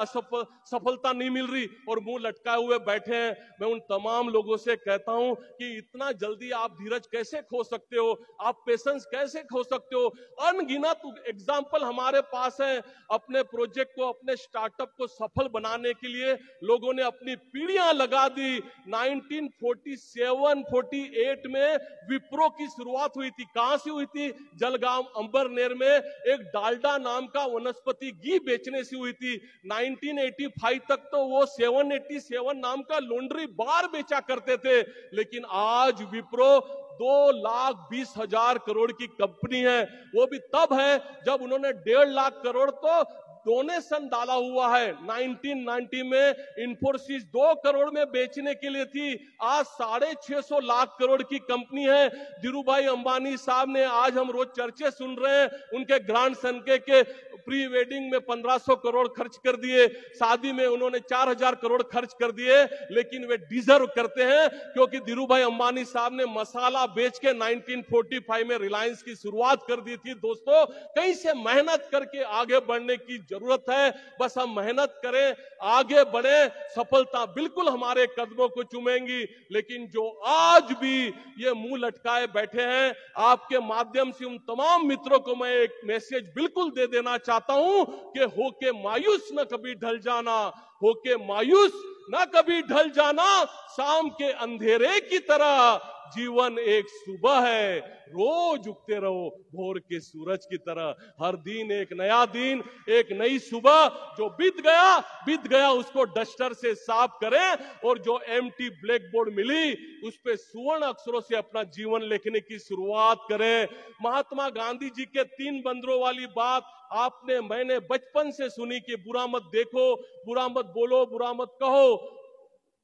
सफलता नहीं मिल रही और मुंह लटकाए हुए बैठे हैं। मैं उन तमाम लोगों से कहता हूं कि इतना जल्दी आप धीरज कैसे खो सकते हो, आप पेशेंस कैसे खो सकते हो। अनगिनत एग्जाम्पल हमारे पास है। अपने प्रोजेक्ट को, अपने स्टार्टअप को सफल बनाने के लिए लोगों ने अपनी पीढ़ियां लगा दी। 1947-48 में विप्रो की शुरुआत हुई थी। कहां से हुई थी? जलगांव अंबरनेर में एक डालडा नाम का वनस्पति घी बेचने से हुई थी। 1985 तक तो वो 787 नाम का लॉन्ड्री बार बेचा करते थे, लेकिन आज विप्रो 2,20,000 करोड़ की कंपनी है। वो भी तब है जब उन्होंने 1.5 लाख करोड़ तो डोनेशन डाला हुआ है। 1990 में इन्फोसिस 2 करोड़ में बेचने के लिए थी, आज 650 लाख करोड़ की कंपनी है। धीरूभाई अंबानी साहब ने, आज हम रोज चर्चे सुन रहे हैं, उनके ग्रैंड सन के प्री वेडिंग में 1500 करोड़ खर्च कर दिए, शादी में उन्होंने 4000 करोड़ खर्च कर दिए। लेकिन वे डिजर्व करते हैं, क्योंकि धीरूभाई अंबानी साहब ने मसाला बेच के 1945 में रिलायंस की शुरुआत कर दी थी। दोस्तों, कहीं से मेहनत करके आगे बढ़ने की जरूरत है। बस हम मेहनत करें, आगे बढ़े, सफलता बिल्कुल हमारे कदमों को चूमेंगी। लेकिन जो आज भी ये मुंह लटकाए बैठे हैं, आपके माध्यम से उन तमाम मित्रों को मैं एक मैसेज बिल्कुल दे देना चाहता हूं कि होके मायूस न कभी ढल जाना, होके मायूस न कभी ढल जाना। शाम के अंधेरे की तरह जीवन एक सुबह है, रोज उगते रहो भोर के सूरज की तरह। हर दिन एक नया दिन, एक नई सुबह। जो बीत गया उसको डस्टर से साफ करें, और जो एम्प्टी ब्लैक बोर्ड मिली उस पे सुवर्ण अक्षरों से अपना जीवन लिखने की शुरुआत करें। महात्मा गांधी जी के 3 बंदरों वाली बात आपने, मैंने बचपन से सुनी कि बुरा मत देखो, बुरा मत बोलो, बुरा मत कहो,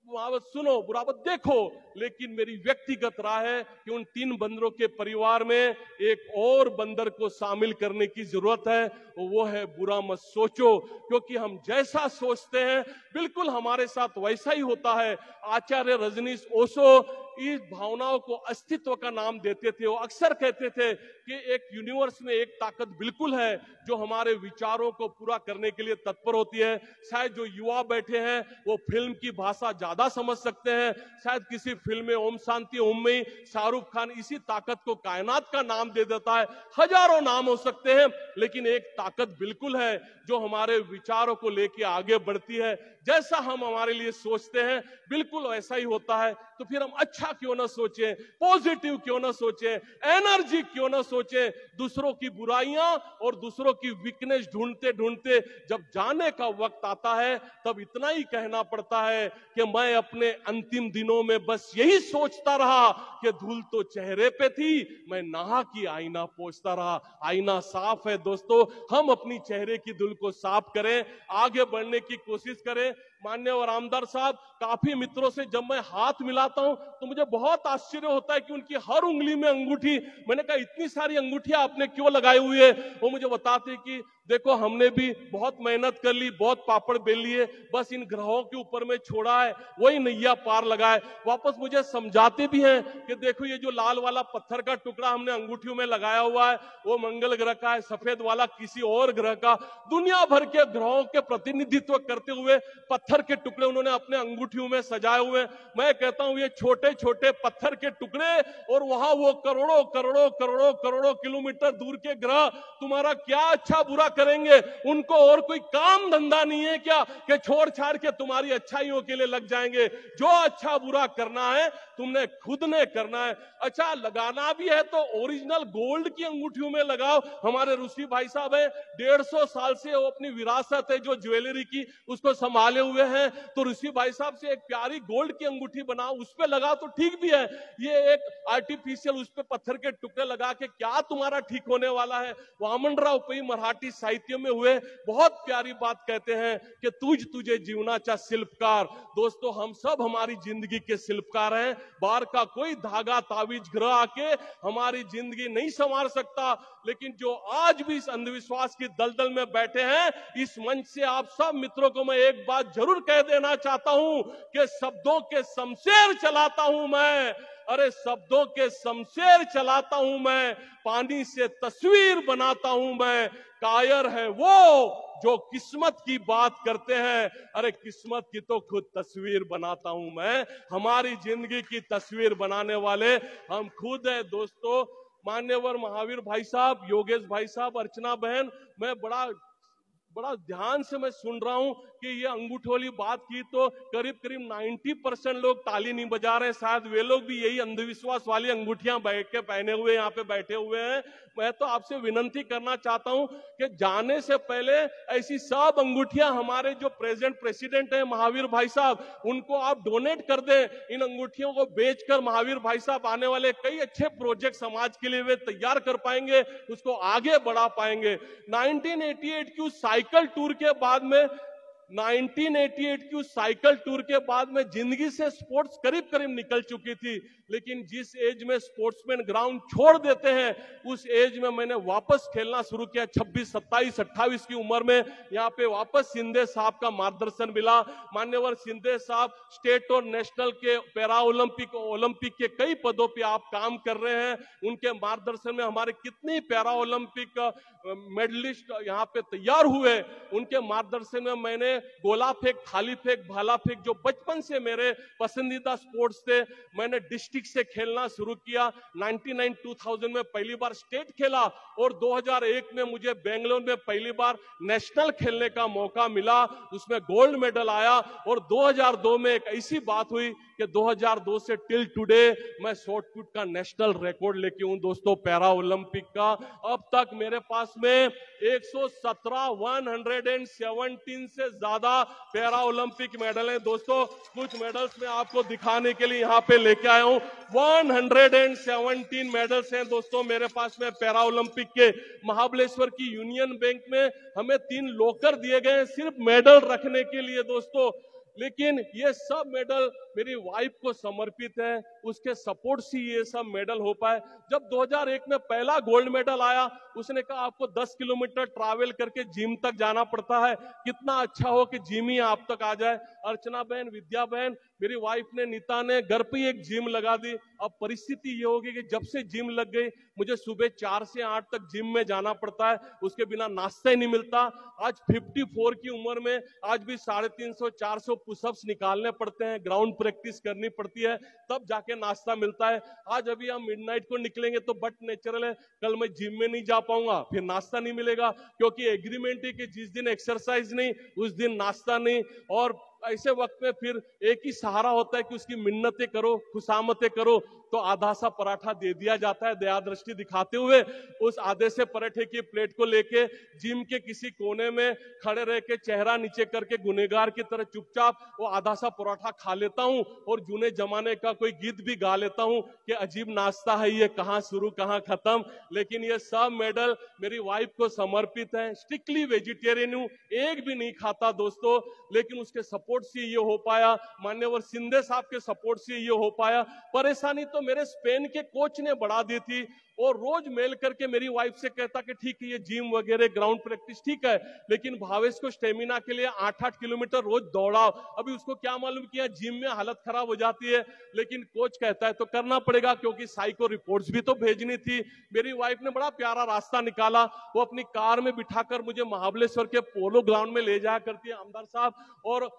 बुरा मत सुनो, बुरा मत देखो। लेकिन मेरी व्यक्तिगत राय है कि उन 3 बंदरों के परिवार में एक और बंदर को शामिल करने की जरूरत है, वो है बुरा मत सोचो। क्योंकि हम जैसा सोचते हैं बिल्कुल हमारे साथ वैसा ही होता है। आचार्य रजनीश ओशो इस भावनाओं को अस्तित्व का नाम देते थे। वो अक्सर कहते थे कि एक यूनिवर्स में एक ताकत बिल्कुल है जो हमारे विचारों को पूरा करने के लिए तत्पर होती है। शायद जो युवा बैठे हैं वो फिल्म की भाषा ज्यादा समझ सकते हैं। शायद किसी फिल्म में ओम शांति ओम में शाहरुख खान इसी ताकत को कायनात का नाम दे देता है। हजारों नाम हो सकते हैं, लेकिन एक ताकत बिल्कुल है जो हमारे विचारों को लेके आगे बढ़ती है। जैसा हम हमारे लिए सोचते हैं बिल्कुल वैसा ही होता है। तो फिर हम अच्छा क्यों ना सोचें, पॉजिटिव क्यों ना सोचें, एनर्जी क्यों ना सोचें। दूसरों की बुराइयां और दूसरों की वीकनेस ढूंढते ढूंढते जब जाने का वक्त आता है तब इतना ही कहना पड़ता है कि मैं अपने अंतिम दिनों में बस यही सोचता रहा कि धूल तो चेहरे पे थी, मैं नहा की आईना पोंछता रहा। आईना साफ है दोस्तों, हम अपनी चेहरे की धूल को साफ करें, आगे बढ़ने की कोशिश करें। माननीय आमदार साहब, काफी मित्रों से जब मैं हाथ मिलाता हूं तो मुझे बहुत आश्चर्य होता है कि उनकी हर उंगली में अंगूठी। मैंने कहा इतनी सारी अंगूठियां आपने क्यों लगाई हुई है? वो मुझे बताते कि देखो हमने भी बहुत मेहनत कर ली, बहुत पापड़ बेल लिए, बस इन ग्रहों के ऊपर में छोड़ा है, वही नैया पार लगाए। वापस मुझे समझाते भी हैं कि देखो ये जो लाल वाला पत्थर का टुकड़ा हमने अंगूठियों में लगाया हुआ है वो मंगल ग्रह का है, सफेद वाला किसी और ग्रह का। दुनिया भर के ग्रहों के प्रतिनिधित्व करते हुए पत्थर के टुकड़े उन्होंने अपने अंगूठियों में सजाए हुए। मैं कहता हूं ये छोटे छोटे पत्थर के टुकड़े और वहां वो करोड़ों करोड़ों करोड़ों करोड़ों किलोमीटर दूर के ग्रह तुम्हारा क्या अच्छा बुरा करेंगे? उनको और कोई काम धंधा नहीं है क्या कि छोड़ छाड़ के तुम्हारी अच्छाइयों के लिए लग जाएंगे? जो अच्छा बुरा करना है तुमने खुद ने करना है। अच्छा लगाना भी है तो ओरिजिनल गोल्ड की अंगूठियों में लगाओ। हमारे ऋषि भाई साहब है, 150 साल से वो अपनी विरासत है जो ज्वेलरी की उसको संभाले हुए हैं। तो ऋषि भाई साहब से एक प्यारी गोल्ड की अंगूठी बनाओ, उस पे लगाओ तो ठीक भी है। ये एक आर्टिफिशियल उस पे पत्थर के टुकड़े लगा के क्या तुम्हारा ठीक होने वाला है? वामनराव पै मराठी साहित्य में हुए बहुत प्यारी बात कहते हैं कि तुझे जीवनाचा शिल्पकार। दोस्तों हम सब हमारी जिंदगी के शिल्पकार हैं। बाहर का कोई धागा तावीज ग्रह आके हमारी जिंदगी नहीं संवार सकता। लेकिन जो आज भी इस अंधविश्वास की दलदल में बैठे हैं, इस मंच से आप सब मित्रों को मैं एक बात जरूर कह देना चाहता हूं कि शब्दों के शमशेर चलाता हूं मैं। अरे शब्दों के शमशेर चलाता हूं मैं, पानी से तस्वीर बनाता हूं मैं। कायर है वो जो किस्मत की बात करते हैं, अरे किस्मत की तो खुद तस्वीर बनाता हूं मैं। हमारी जिंदगी की तस्वीर बनाने वाले हम खुद है दोस्तों। मान्यवर महावीर भाई साहब, योगेश भाई साहब, अर्चना बहन, मैं बड़ा ध्यान से मैं सुन रहा हूं कि ये अंगूठे वाली बात की तो करीब करीब 90% लोग ताली नहीं बजा रहे। शायद वे लोग भी यही अंधविश्वास वाली अंगूठियां बैठ के पहने हुए यहाँ पे बैठे हुए हैं। मैं तो आपसे विनती करना चाहता हूं कि जाने से पहले ऐसी सब अंगूठियां हमारे जो प्रेजेंट प्रेसिडेंट हैं महावीर भाई साहब, उनको आप डोनेट कर दें। इन अंगूठियों को बेचकर महावीर भाई साहब आने वाले कई अच्छे प्रोजेक्ट समाज के लिए वे तैयार कर पाएंगे, उसको आगे बढ़ा पाएंगे। 1988 की साइकिल टूर के बाद में 1988 की साइकिल टूर के बाद में जिंदगी से स्पोर्ट्स करीब करीब निकल चुकी थी। लेकिन जिस एज में स्पोर्ट्समैन ग्राउंड छोड़ देते हैं उस एज में मैंने वापस खेलना शुरू किया। 26, 27, 28 की उम्र में यहाँ पे वापस सिंधे साहब का मार्गदर्शन मिला। मान्यवर सिंधे साहब स्टेट और नेशनल के पैरा ओलंपिक के कई पदों पे आप काम कर रहे हैं। उनके मार्गदर्शन में हमारे कितने पैरा ओलंपिक मेडलिस्ट यहाँ पे तैयार हुए। उनके मार्गदर्शन में मैंने गोला फेंक, थाली फेंक, भाला फेंक, जो बचपन से मेरे पसंदीदा स्पोर्ट्स थे, मैंने डिस्ट्रिक्ट से खेलना शुरू किया। 99-2000 में पहली बार स्टेट खेला और 2001 में मुझे बेंगलोर में पहली बार नेशनल खेलने का मौका मिला, उसमें गोल्ड मेडल आया। और 2002 में एक ऐसी बात हुई कि 2002 से टिल टुडे मैं शॉर्टपुट का नेशनल रिकॉर्ड लेके हूं दोस्तों पैरा ओलंपिक का। अब तक मेरे पास में 117 से ज्यादा पैरा ओलंपिक मेडल हैं दोस्तों। कुछ मेडल्स मैं आपको दिखाने के लिए यहाँ पे लेके आया हूं। 117 मेडल्स हैं दोस्तों मेरे पास में पैरा ओलंपिक के। महाबलेश्वर की यूनियन बैंक में हमें 3 लॉकर दिए गए हैं सिर्फ मेडल रखने के लिए दोस्तों। लेकिन ये सब मेडल मेरी वाइफ को समर्पित है, उसके सपोर्ट से ये सब मेडल हो पाए। जब 2001 में पहला गोल्ड मेडल आया, उसने कहा आपको 10 किलोमीटर ट्रैवल करके जिम तक जाना पड़ता है, कितना अच्छा हो कि जिम ही आप तक आ जाए। अर्चना बहन, विद्या बहन, मेरी वाइफ ने, नीता ने घर पे ही एक जिम लगा दी। अब परिस्थिति ये होगी कि जब से जिम लग गई मुझे सुबह 4 से 8 तक जिम में जाना पड़ता है, उसके बिना नाश्ता ही नहीं मिलता। आज 54 की उम्र में आज भी 350-400 पुशअप्स निकालने पड़ते हैं, ग्राउंड प्रैक्टिस करनी पड़ती है, तब जाके नाश्ता मिलता है। आज अभी हम मिडनाइट को निकलेंगे तो बट नेचुरल है कल मैं जिम में नहीं जा पाऊंगा, फिर नाश्ता नहीं मिलेगा, क्योंकि एग्रीमेंट है कि जिस दिन एक्सरसाइज नहीं उस दिन नाश्ता नहीं। और ऐसे वक्त में फिर एक ही सहारा होता है कि उसकी मिन्नतें करो, खुशामतें करो, तो आधा सा पराठा दे दिया जाता है दया दृष्टि दिखाते हुए। उस आधे से पराठे की प्लेट को लेके जिम के किसी कोने में खड़े रह के चेहरा नीचे करके गुनेगार की तरह चुपचाप वो आधा सा पराठा खा लेता हूं और जूने जमाने का कोई गीत भी गा लेता हूं कि अजीब नाश्ता है ये, कहां शुरू कहां खत्म। लेकिन ये सब मेडल मेरी वाइफ को समर्पित है। स्ट्रिक्टली वेजिटेरियन हूं, एक भी नहीं खाता दोस्तों, लेकिन उसके सपोर्ट से ये हो पाया, मान्यवर शिंदे साहब के सपोर्ट से ये हो पाया। परेशानी तो मेरे स्पेन के कोच ने बढ़ा दी थी, और रोज मेल करके मेरी वाइफ से कहता कि ठीक है ये जिम वगैरह ग्राउंड प्रैक्टिस ठीक है, लेकिन भावेश को स्टेमिना के लिए 8-8 किलोमीटर रोज दौड़ाओ। अभी उसको क्या मालूम किया जिम में हालत खराब हो जाती है, लेकिन कोच कहता है तो करना पड़ेगा, क्योंकि साइको रिपोर्ट्स भी तो भेजनी थी। मेरी वाइफ ने बड़ा प्यारा रास्ता निकाला, वो अपनी कार में बिठाकर मुझे महाबलेश्वर के पोलो ग्राउंड में ले जाया करती है आमदार साहब, और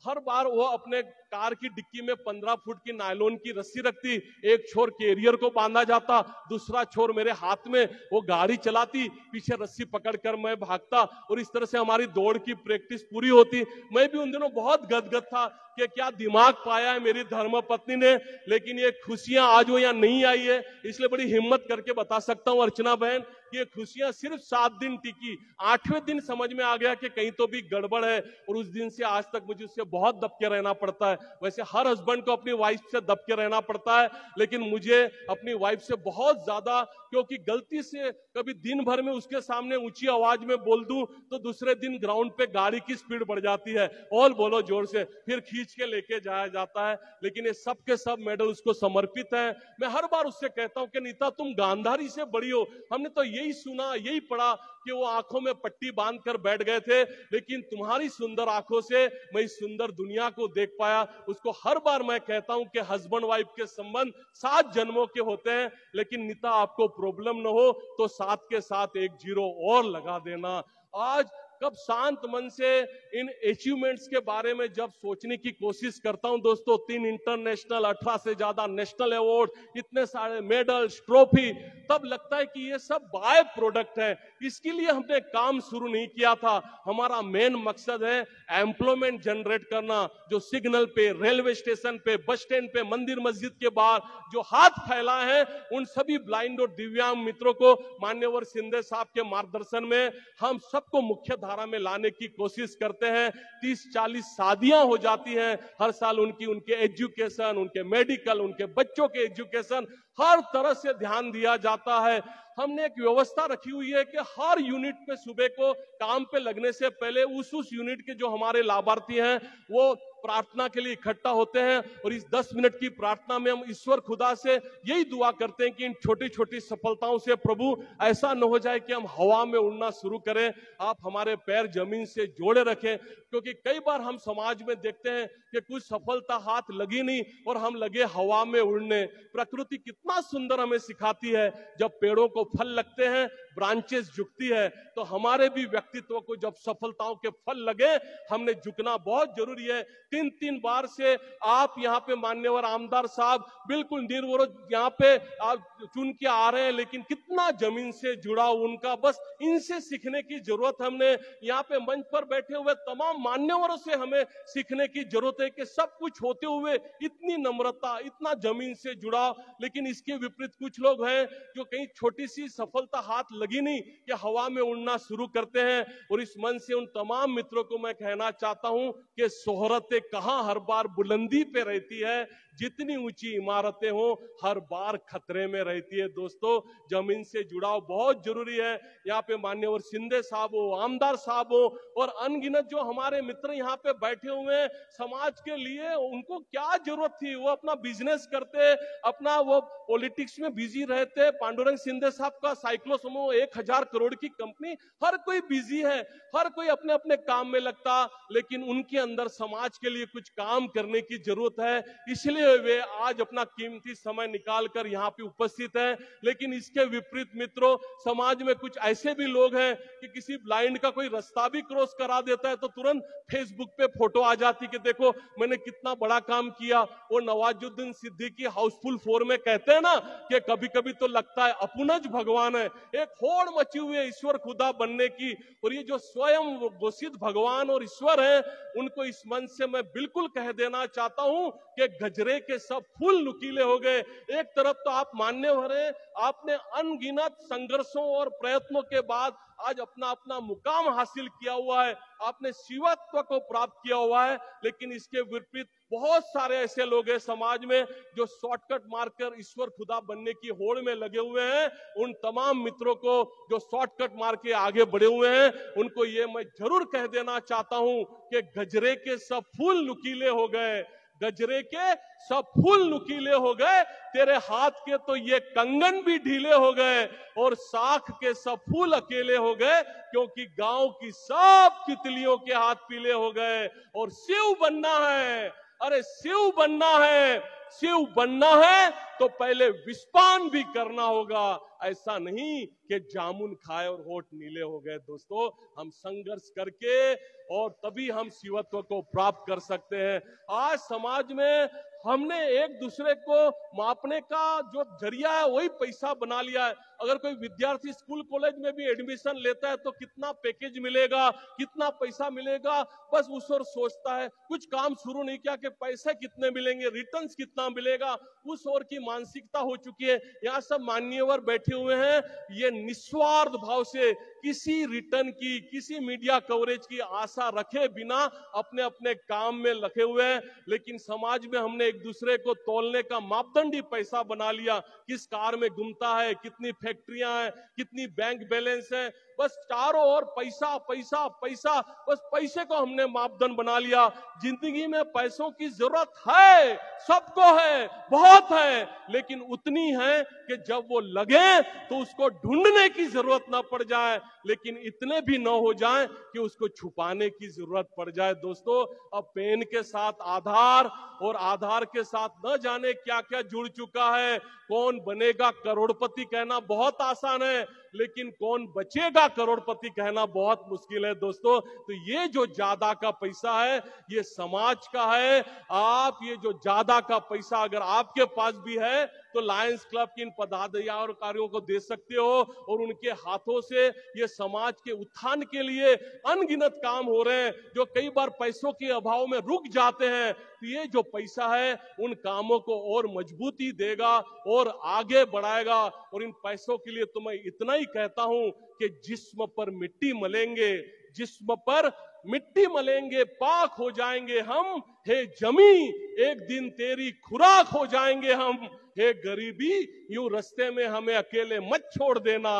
हर बार वो अपने कार की डिक्की में 15 फुट की नायलॉन की रस्सी रखती, एक छोर कैरियर को बांधा जाता, दूसरा छोर मेरे हाथ में, वो गाड़ी चलाती, पीछे रस्सी पकड़कर मैं भागता, और इस तरह से हमारी दौड़ की प्रैक्टिस पूरी होती। मैं भी उन दिनों बहुत गदगद था कि क्या दिमाग पाया है मेरी धर्मपत्नी ने। लेकिन ये खुशियां आज वो यहाँ नहीं आई है, इसलिए बड़ी हिम्मत करके बता सकता हूं अर्चना बहन, ये खुशियां सिर्फ 7 दिन टिकी। 8वें दिन समझ में आ गया कि कहीं तो भी गड़बड़ है, और उस दिन से आज तक मुझे उससे बहुत दबके रहना पड़ता है। वैसे हर हस्बैंड को अपनी वाइफ से दबके रहना पड़ता है, लेकिन मुझे अपनी वाइफ से बहुत ज्यादा, क्योंकि गलती से कभी दिन भर में उसके सामने ऊंची आवाज में बोल दूं तो दूसरे दिन ग्राउंड पे गाड़ी की स्पीड बढ़ जाती है, और बोलो जोर से, फिर खींच के लेके जाया जाता है। लेकिन ये सब के सब मेडल उसको समर्पित है। मैं हर बार उससे कहता हूं कि नीता तुम गांधारी से बड़ी हो, हमने तो यही सुना यही पढ़ा कि वो आंखों में पट्टी बांध कर बैठ गए थे, लेकिन तुम्हारी सुंदर आंखों से मैं इस सुंदर दुनिया को देख पाया। उसको हर बार मैं कहता हूं कि हस्बैंड वाइफ के संबंध 7 जन्मों के होते हैं, लेकिन नीता आपको प्रॉब्लम न हो तो 7 के साथ एक 0 और लगा देना। आज कब शांत मन से इन अचीवमेंट्स के बारे में जब सोचने की कोशिश करता हूं दोस्तों, 3 इंटरनेशनल, 18 से ज्यादा नेशनल अवार्ड, इतने सारे मेडल्स, ट्रॉफी, तब लगता है कि ये सब बाय प्रोडक्ट है। इसके लिए हमने काम शुरू नहीं किया था। हमारा मेन मकसद है एम्प्लॉयमेंट जनरेट करना। जो सिग्नल पे, रेलवे स्टेशन पे, बस स्टैंड पे, मंदिर मस्जिद के बाहर जो हाथ फैलाए हैं, उन सभी ब्लाइंड और दिव्यांग मित्रों को मान्यवर शिंदे साहब के मार्गदर्शन में हम सबको मुख्य धारा में लाने की कोशिश करते हैं। 30-40 शादियां हो जाती हैं हर साल, उनके एजुकेशन, उनके मेडिकल, उनके बच्चों के एजुकेशन, हर तरह से ध्यान दिया जाता है। हमने एक व्यवस्था रखी हुई है कि हर यूनिट पे सुबह को काम पे लगने से पहले उस यूनिट के जो हमारे लाभार्थी हैं वो प्रार्थना के लिए इकट्ठा होते हैं, और इस 10 मिनट की प्रार्थना में हम ईश्वर खुदा से यही दुआ करते हैं कि इन छोटी छोटी सफलताओं से प्रभु ऐसा न हो जाए कि हम हवा में उड़ना शुरू करें, आप हमारे पैर जमीन से जोड़े रखें। क्योंकि कई बार हम समाज में देखते हैं कि कुछ सफलता हाथ लगी नहीं और हम लगे हवा में उड़ने। प्रकृति कितना सुंदर हमें सिखाती है, जब पेड़ों को फल लगते हैं, ब्रांचेस झुकती है, तो हमारे भी व्यक्तित्व को जब सफलताओं के फल लगे, हमने झुकना बहुत जरूरी है। 3-3 बार से आप यहाँ पे मान्यवर आमदार साहब बिल्कुल निर्विरोध यहाँ पे आप चुन के आ रहे हैं, लेकिन कितना जमीन से जुड़ा उनका, बस इनसे सीखने की जरूरत। हमने यहाँ पे मंच पर बैठे हुए तमाम मान्यवरों से हमें सीखने की जरूरत है कि सब कुछ होते हुए इतनी नम्रता, इतना जमीन से जुड़ा। लेकिन इसके विपरीत कुछ लोग हैं जो कहीं छोटी सी सफलता हाथ लगी नहीं कि हवा में उड़ना शुरू करते हैं। और इस मन से उन तमाम मित्रों को मैं कहना चाहता हूं कि शोहरत कहां हर बार बुलंदी पे रहती है, जितनी ऊंची इमारतें हो हर बार खतरे में रहती है। दोस्तों, जमीन से जुड़ाव बहुत जरूरी है। यहाँ पे मान्यवर शिंदे साहब हो, आमदार साहब हो और अनगिनत जो हमारे मित्र यहाँ पे बैठे हुए हैं, समाज के लिए उनको क्या जरूरत थी? वो अपना बिजनेस करते, अपना वो पॉलिटिक्स में बिजी रहते। पांडुरंग शिंदे साहब का साइक्लो समूह 1000 करोड़ की कंपनी, हर कोई बिजी है, हर कोई अपने अपने काम में लगता, लेकिन उनके अंदर समाज के लिए कुछ काम करने की जरूरत है, इसलिए वे आज अपना कीमती समय निकालकर यहाँ पे उपस्थित हैं। लेकिन इसके विपरीत मित्रों, समाज में कुछ ऐसे भी लोग हैं कि किसी ब्लाइंड का कोई रास्ता भी क्रॉस करा देता है तो तुरंत फेसबुक पे फोटो आ जाती कि देखो मैंने कितना बड़ा काम किया। वो नवाजुद्दीन सिद्दीकी हाउसफुल 4 में कहते हैं ना कि कभी कभी तो लगता है अपुनज भगवान है। एक होड़ मची हुई है ईश्वर खुदा बनने की, और ये जो स्वयं घोषित भगवान और ईश्वर है, उनको इस मंच से मैं बिल्कुल कह देना चाहता हूं कि गजरे के सब फूल नुकीले हो गए। एक तरफ तो आप मान्यवर हैं, आपने अनगिनत संघर्षों और प्रयत्नों के बाद आज अपना अपना मुकाम हासिल किया हुआ है, आपने शिवत्व को प्राप्त किया हुआ है, लेकिन इसके विपरीत बहुत सारे ऐसे लोग हैं समाज में जो शॉर्टकट मारकर ईश्वर खुदा बनने की होड़ में लगे हुए हैं। उन तमाम मित्रों को जो शॉर्टकट मार के आगे बढ़े हुए हैं, उनको ये मैं जरूर कह देना चाहता हूं कि गजरे के सब फूल नुकीले हो गए, गजरे के सब फूल नुकीले हो गए, तेरे हाथ के तो ये कंगन भी ढीले हो गए, और साख के सब फूल अकेले हो गए, क्योंकि गांव की सब तितलियों के हाथ पीले हो गए। और शिव बनना है, अरे शिव बनना है, शिव बनना है तो पहले विस्पान भी करना होगा। ऐसा नहीं कि जामुन खाए और होठ नीले हो गए। दोस्तों, हम संघर्ष करके और तभी हम शिवत्व को प्राप्त कर सकते हैं। आज समाज में हमने एक दूसरे को मापने का जो जरिया है वही पैसा बना लिया है। अगर कोई विद्यार्थी स्कूल कॉलेज में भी एडमिशन लेता है तो कितना पैकेज मिलेगा, कितना पैसा मिलेगा, बस उस ओर सोचता है। कुछ काम शुरू नहीं किया कि पैसे कितने मिलेंगे, रिटर्न्स कितना मिलेगा, उस ओर की मानसिकता हो चुकी है। यहाँ सब मान्यवर बैठे हुए हैं, ये निस्वार्थ भाव से किसी रिटर्न की, किसी मीडिया कवरेज की आशा रखे बिना अपने अपने काम में लगे हुए हैं। लेकिन समाज में हमने एक दूसरे को तोलने का मापदंड ही पैसा बना लिया। किस कार में घूमता है, कितनी फैक्ट्रियां हैं, कितनी बैंक बैलेंस है, बस चारों ओर पैसा पैसा पैसा, बस पैसे को हमने मापदंड बना लिया। जिंदगी में पैसों की जरूरत है, सबको है, बहुत है, लेकिन उतनी है कि जब वो लगे तो उसको ढूंढने की जरूरत ना पड़ जाए, लेकिन इतने भी न हो जाए कि उसको छुपाने की जरूरत पड़ जाए। दोस्तों, अब पेन के साथ आधार और आधार के साथ न जाने क्या क्या जुड़ चुका है। कौन बनेगा करोड़पति कहना बहुत आसान है, लेकिन कौन बचेगा करोड़पति कहना बहुत मुश्किल है। दोस्तों, तो ये जो ज्यादा का पैसा है ये समाज का है। आप ये जो ज्यादा का पैसा अगर आपके पास भी है तो लायंस क्लब के इन पदाधिकारियों को दे सकते हो, और उनके हाथों से ये समाज के उत्थान के लिए अनगिनत काम हो रहे हैं जो कई बार पैसों के अभाव में रुक जाते हैं। तो ये जो पैसा है उन कामों को और मजबूती देगा और आगे बढ़ाएगा। और इन पैसों के लिए तो मैं इतना ही कहता हूं कि जिस्म पर मिट्टी मलेंगे, जिस्म पर मिट्टी मलेंगे, पाक हो जाएंगे हम। हे जमी, एक दिन तेरी खुराक हो जाएंगे हम। हे गरीबी, यूं रास्ते में हमें अकेले मत छोड़ देना।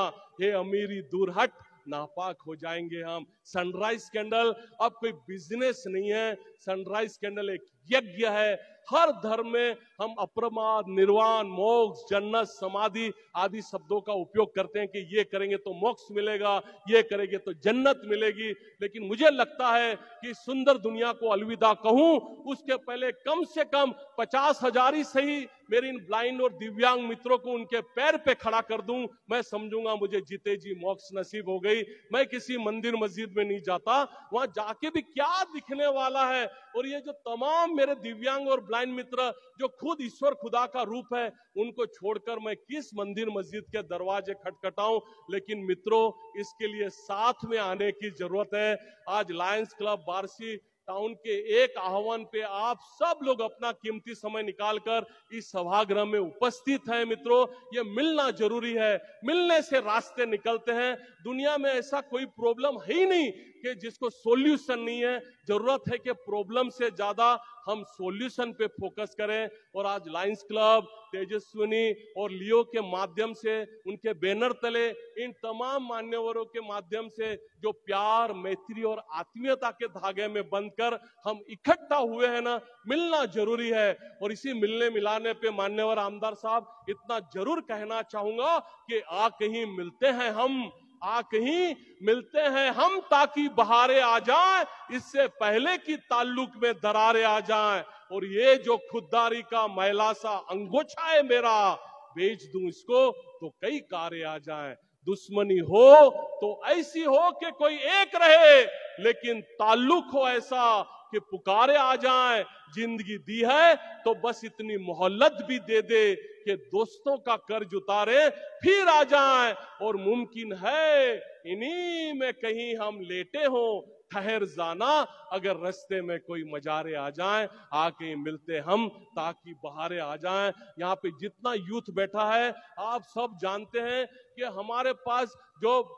हे अमीरी, दूर हट, नापाक हो जाएंगे हम। सनराइज कैंडल अब कोई बिजनेस नहीं है, सनराइज कैंडल एक यज्ञ है। हर धर्म में हम अप्रमाद, निर्वाण, मोक्ष, जन्नत, समाधि आदि शब्दों का उपयोग करते हैं कि ये करेंगे तो मोक्ष मिलेगा, ये करेंगे तो जन्नत मिलेगी। लेकिन मुझे लगता है कि सुंदर दुनिया को अलविदा कहूं उसके पहले कम से कम 50,000 ही सही मेरे इन ब्लाइंड और दिव्यांग मित्रों को उनके पैर पे खड़ा कर दूं। मैं समझूंगा मुझे जीते जी मोक्ष नसीब हो गई। मैं किसी मंदिर मस्जिद में नहीं जाता, वहां जाके भी क्या दिखने वाला है। और ये जो तमाम मेरे दिव्यांग और ब्लाइंड मित्र जो खुद ईश्वर खुदा का रूप है, उनको छोड़कर मैं किस मंदिर मस्जिद के दरवाजे खटखटाऊं। लेकिन मित्रों, इसके लिए साथ में आने की जरूरत है। आज लायंस क्लब बार्सी टाउन के एक आह्वान पे आप सब लोग अपना कीमती समय निकालकर इस सभागृह में उपस्थित हैं। मित्रों, ये मिलना जरूरी है, मिलने से रास्ते निकलते हैं। दुनिया में ऐसा कोई प्रॉब्लम है ही नहीं कि जिसको सॉल्यूशन नहीं है। जरूरत है कि प्रॉब्लम से ज्यादा हम सॉल्यूशन पे फोकस करें। और आज लायंस क्लब, तेजस्विनी और लियो के माध्यम से, उनके बैनर तले इन तमाम मान्यवरों के माध्यम से जो प्यार, मैत्री और आत्मीयता के धागे में बंधकर हम इकट्ठा हुए हैं ना, मिलना जरूरी है। और इसी मिलने मिलाने पे मान्यवर आमदार साहब, इतना जरूर कहना चाहूंगा कि आ कहीं मिलते हैं हम, आ कहीं मिलते हैं हम, ताकि बहारें आ जाएं, इससे पहले कि ताल्लुक में दरारें आ जाएं। और ये जो खुददारी का मैला सा अंगोछा है मेरा, बेच दूं इसको तो कई कारे आ जाएं। दुश्मनी हो तो ऐसी हो कि कोई एक रहे, लेकिन ताल्लुक हो ऐसा कि पुकारे आ जाएं। जिंदगी दी है तो बस इतनी मोहल्लत भी दे दे कि दोस्तों का कर्ज उतारे फिर आ जाएं। और मुमकिन है इन्हीं में कहीं हम लेटे हो, ठहर जाना अगर रास्ते में कोई मजारे आ जाएं। आके मिलते हम ताकि बहारे आ जाएं। यहाँ पे जितना यूथ बैठा है, आप सब जानते हैं कि हमारे पास जो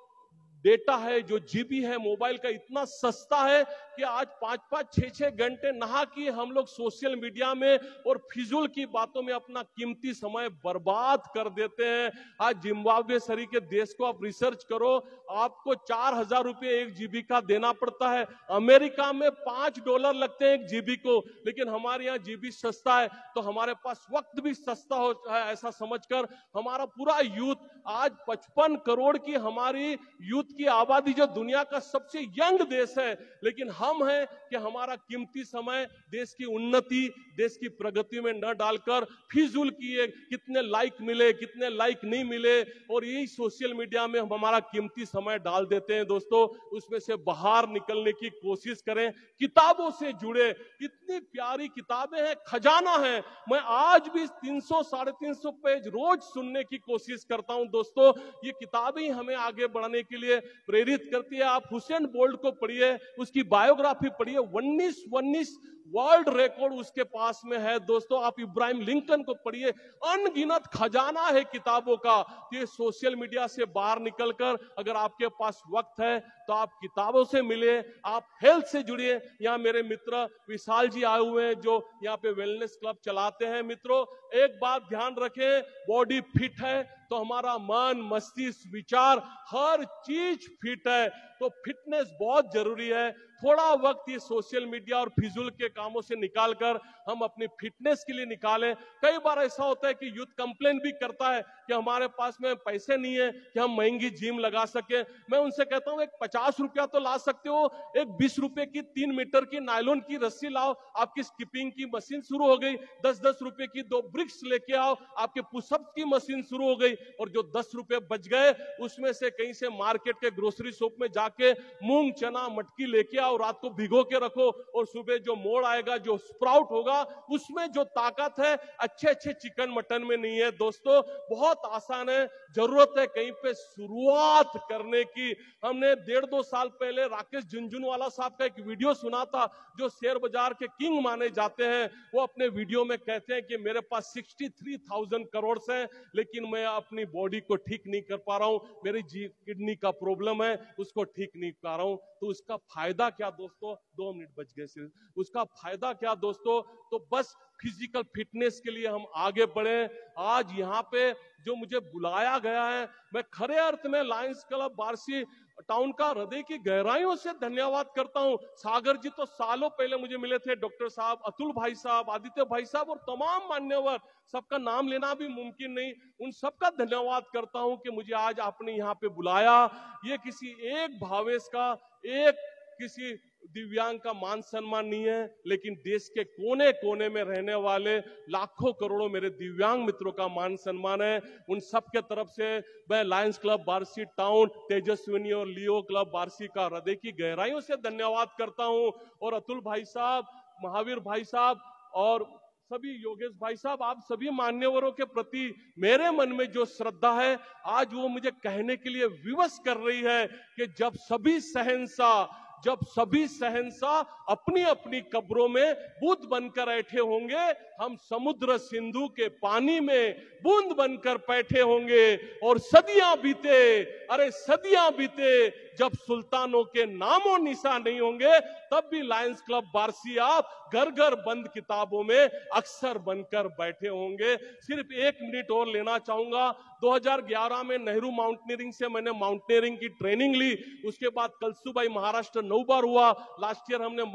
डेटा है, जो जीबी है मोबाइल का, इतना सस्ता है कि आज 5-5, 6-6 घंटे नहा के हम लोग सोशल मीडिया में और फिजूल की बातों में अपना कीमती समय बर्बाद कर देते हैं। आज जिम्बाब्वे सरी के देश को आप रिसर्च करो, आपको 4000 रुपये 1 जीबी का देना पड़ता है। अमेरिका में $5 लगते हैं 1 जीबी को, लेकिन हमारे यहाँ जीबी सस्ता है। तो हमारे पास वक्त भी सस्ता हो है, ऐसा समझकर हमारा पूरा यूथ, आज 55 करोड़ की हमारी यूथ की आबादी, जो दुनिया का सबसे यंग देश है, लेकिन हम हैं कि हमारा कीमती समय देश की उन्नति, देश की प्रगति में न डालकर फिजूल किए, कितने लाइक मिले, कितने लाइक नहीं मिले, और यही सोशल मीडिया में हम हमारा कीमती समय डाल देते हैं। दोस्तों, उसमें से बाहर निकलने की कोशिश करें, किताबों से जुड़े। इतनी प्यारी किताबें हैं, खजाना है। मैं आज भी 300-350 पेज रोज सुनने की कोशिश करता हूं। दोस्तों, ये किताबें ही हमें आगे बढ़ने के लिए प्रेरित करती है। आप हुसैन बोल्ट को पढ़िए, उसकी बायोग्राफी पढ़िए, 19 वर्ल्ड रिकॉर्ड उसके पास में है। दोस्तों, आप इब्राहिम लिंकन को पढ़िए, अनगिनत खजाना है किताबों का। तो ये सोशल मीडिया से बाहर निकलकर अगर आपके पास वक्त है तो आप किताबों से मिले, आप हेल्थ से जुड़िए। यहाँ मेरे मित्र विशाल जी आए हुए हैं जो यहाँ पे वेलनेस क्लब चलाते हैं। मित्रों, एक बात ध्यान रखें, बॉडी फिट है तो हमारा मन, मस्तिष्क, विचार, हर चीज फिट है। तो फिटनेस बहुत जरूरी है। थोड़ा वक्त ये सोशल मीडिया और फिजूल के कामों से निकालकर हम अपनी फिटनेस के लिए निकालें। कई बार ऐसा होता है कि यूथ कंप्लेन भी करता है कि हमारे पास में पैसे नहीं है कि हम महंगी जिम लगा सके। मैं उनसे कहता हूं, एक 50 रुपया तो ला सकते हो, एक 20 रुपए की 3 मीटर की नायलॉन की रस्सी लाओ, आपकी स्किपिंग की मशीन शुरू हो गई। 10-10 रुपए की 2 ब्रिक्स लेके आओ, आपके पुशअप की मशीन शुरू हो गई। और जो 10 रुपए बच गए, उसमें से कहीं से मार्केट के ग्रोसरी शॉप में जाके मूंग, चना, मटकी लेके आओ, रात को भिगो के रखो, और सुबह जो मोड़ आएगा, जो स्प्राउट होगा, उसमें जो ताकत है अच्छे चिकन मटन में नहीं है। दोस्तों, बहुत आसान है, जरूरत है कहीं पे शुरुआत करने की। हमने 1.5-2 साल पहले राकेश झुनझुनवाला साहब का एक वीडियो सुना था, जो शेयर बाजार के किंग माने जाते हैं। वो अपने वीडियो में कहते हैं कि मेरे पास 63,000 करोड़ हैं, लेकिन मैं अपनी बॉडी को ठीक नहीं कर पा रहा हूं, मेरी किडनी का प्रॉब्लम है, उसको ठीक नहीं कर पा रहा हूं। तो उसका फायदा क्या दोस्तों? 2 मिनट बच गए सिर्फ। उसका फायदा क्या दोस्तों? तो बस फिजिकल फिटनेस के लिए हम आगे बढ़े। आज यहाँ पे जो मुझे बुलाया गया है, मैं खरे अर्थ में लायंस क्लब बार्सी टाउन का हृदय की गहराइयों से धन्यवाद करता हूं। सागर जी तो सालों पहले मुझे मिले थे, डॉक्टर साहब, अतुल भाई साहब, आदित्य भाई साहब और तमाम मान्यवर, सबका नाम लेना भी मुमकिन नहीं। उन सबका धन्यवाद करता हूं कि मुझे आज आपने यहाँ पे बुलाया। ये किसी एक भावेश का, एक किसी दिव्यांग का मान सम्मान नहीं है, लेकिन देश के कोने कोने में रहने वाले लाखों करोड़ों मेरे दिव्यांग मित्रों का मान सम्मान है। उन सब के तरफ से मैं Lions club Barshi town, Tejaswini और लियो क्लब बार्सी का हृदय की गहराइयों से धन्यवाद करता हूं। और अतुल भाई साहब, महावीर भाई साहब और सभी योगेश भाई साहब, आप सभी मान्यवरों के प्रति मेरे मन में जो श्रद्धा है, आज वो मुझे कहने के लिए विवश कर रही है कि जब सभी शहंशाह, जब सभी शहंशाह अपनी अपनी कब्रों में बूंद बनकर बैठे होंगे, हम समुद्र सिंधु के पानी में बूंद बनकर बैठे होंगे। और सदियां बीते, अरे सदियां बीते, जब सुल्तानों के नामों निशान नहीं होंगे, तब भी लायंस क्लब बार्सी आप घर घर बंद किताबों में अक्सर बनकर बैठे होंगे। सिर्फ 1 मिनट और लेना चाहूंगा। 2011 में नेहरू माउंटेनियरिंग से मैंने माउंटेनियरिंग की ट्रेनिंग ली। उसके बाद कलसूबाई महाराष्ट्र 9 बार हुआ। लास्ट ईयर हमने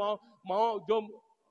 जो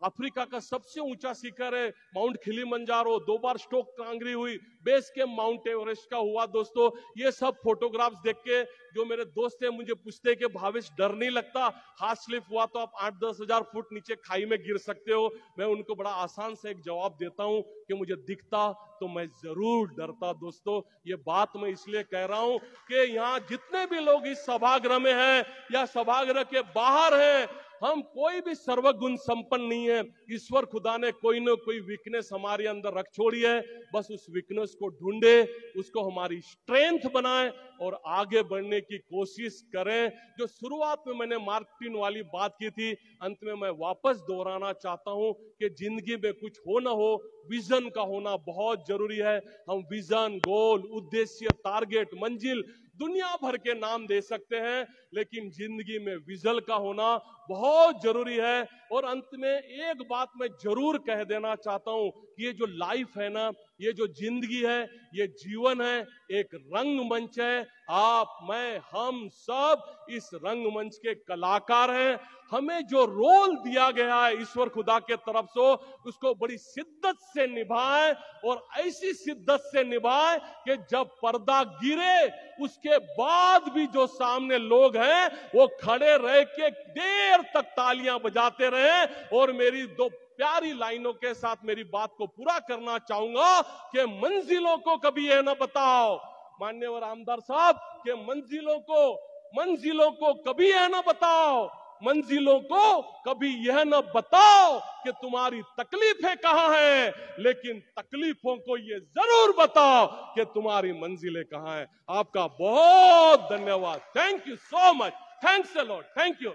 अफ्रीका का सबसे ऊंचा शिखर है माउंट किलिमंजारो, 2 बार स्टोक कांगरी हुई, बेस कैंप माउंट एवरेस्ट का हुआ। दोस्तों, ये सब फोटोग्राफ्स देख के जो मेरे दोस्त हैं मुझे पूछते हैं कि भावेश डर नहीं लगता, हाथ स्लिप हुआ तो आप 8-10 हजार फुट नीचे खाई में गिर सकते हो। मैं उनको बड़ा आसान से एक जवाब देता हूं कि मुझे दिखता तो मैं जरूर डरता। दोस्तों, ये बात मैं इसलिए कह रहा हूं कि यहाँ जितने भी लोग इस सभागृह में हैं या सभागृह के बाहर हैं, हम कोई भी सर्वगुण संपन्न नहीं है। ईश्वर खुदा ने कोई ना कोई वीकनेस हमारे अंदर रख छोड़ी है। बस उस वीकनेस को ढूंढे, उसको हमारी स्ट्रेंथ बनाएं और आगे बढ़ने की कोशिश करें। जो शुरुआत में मैंने मार्टिन वाली बात की थी, अंत में मैं वापस दोहराना चाहता हूं कि जिंदगी में कुछ हो ना हो, विजन का होना बहुत जरूरी है। हम विजन, गोल, उद्देश्य, टारगेट, मंजिल दुनिया भर के नाम दे सकते हैं, लेकिन जिंदगी में विजन का होना बहुत जरूरी है। और अंत में एक बात मैं जरूर कह देना चाहता हूं कि ये जो लाइफ है ना, ये जो जिंदगी है, ये जीवन है, एक रंगमंच है। आप, मैं, हम सब इस रंगमंच के कलाकार हैं। हमें जो रोल दिया गया है ईश्वर खुदा के तरफ से, उसको बड़ी शिद्दत से निभाएं और ऐसी शिद्दत से निभाएं कि जब पर्दा गिरे उसके बाद भी जो सामने लोग हैं वो खड़े रह के देर तक तालियां बजाते रहे। और मेरी 2 प्यारी लाइनों के साथ मेरी बात को पूरा करना चाहूंगा कि मंजिलों को कभी यह ना बताओ, माननीय आमदार साहब, कि मंजिलों को कभी यह ना बताओ, मंजिलों को कभी यह न बताओ कि तुम्हारी तकलीफें कहां हैं, लेकिन तकलीफों को यह जरूर बताओ कि तुम्हारी मंजिलें कहां हैं। आपका बहुत धन्यवाद। Thank you so much. Thanks a lot. Thank you.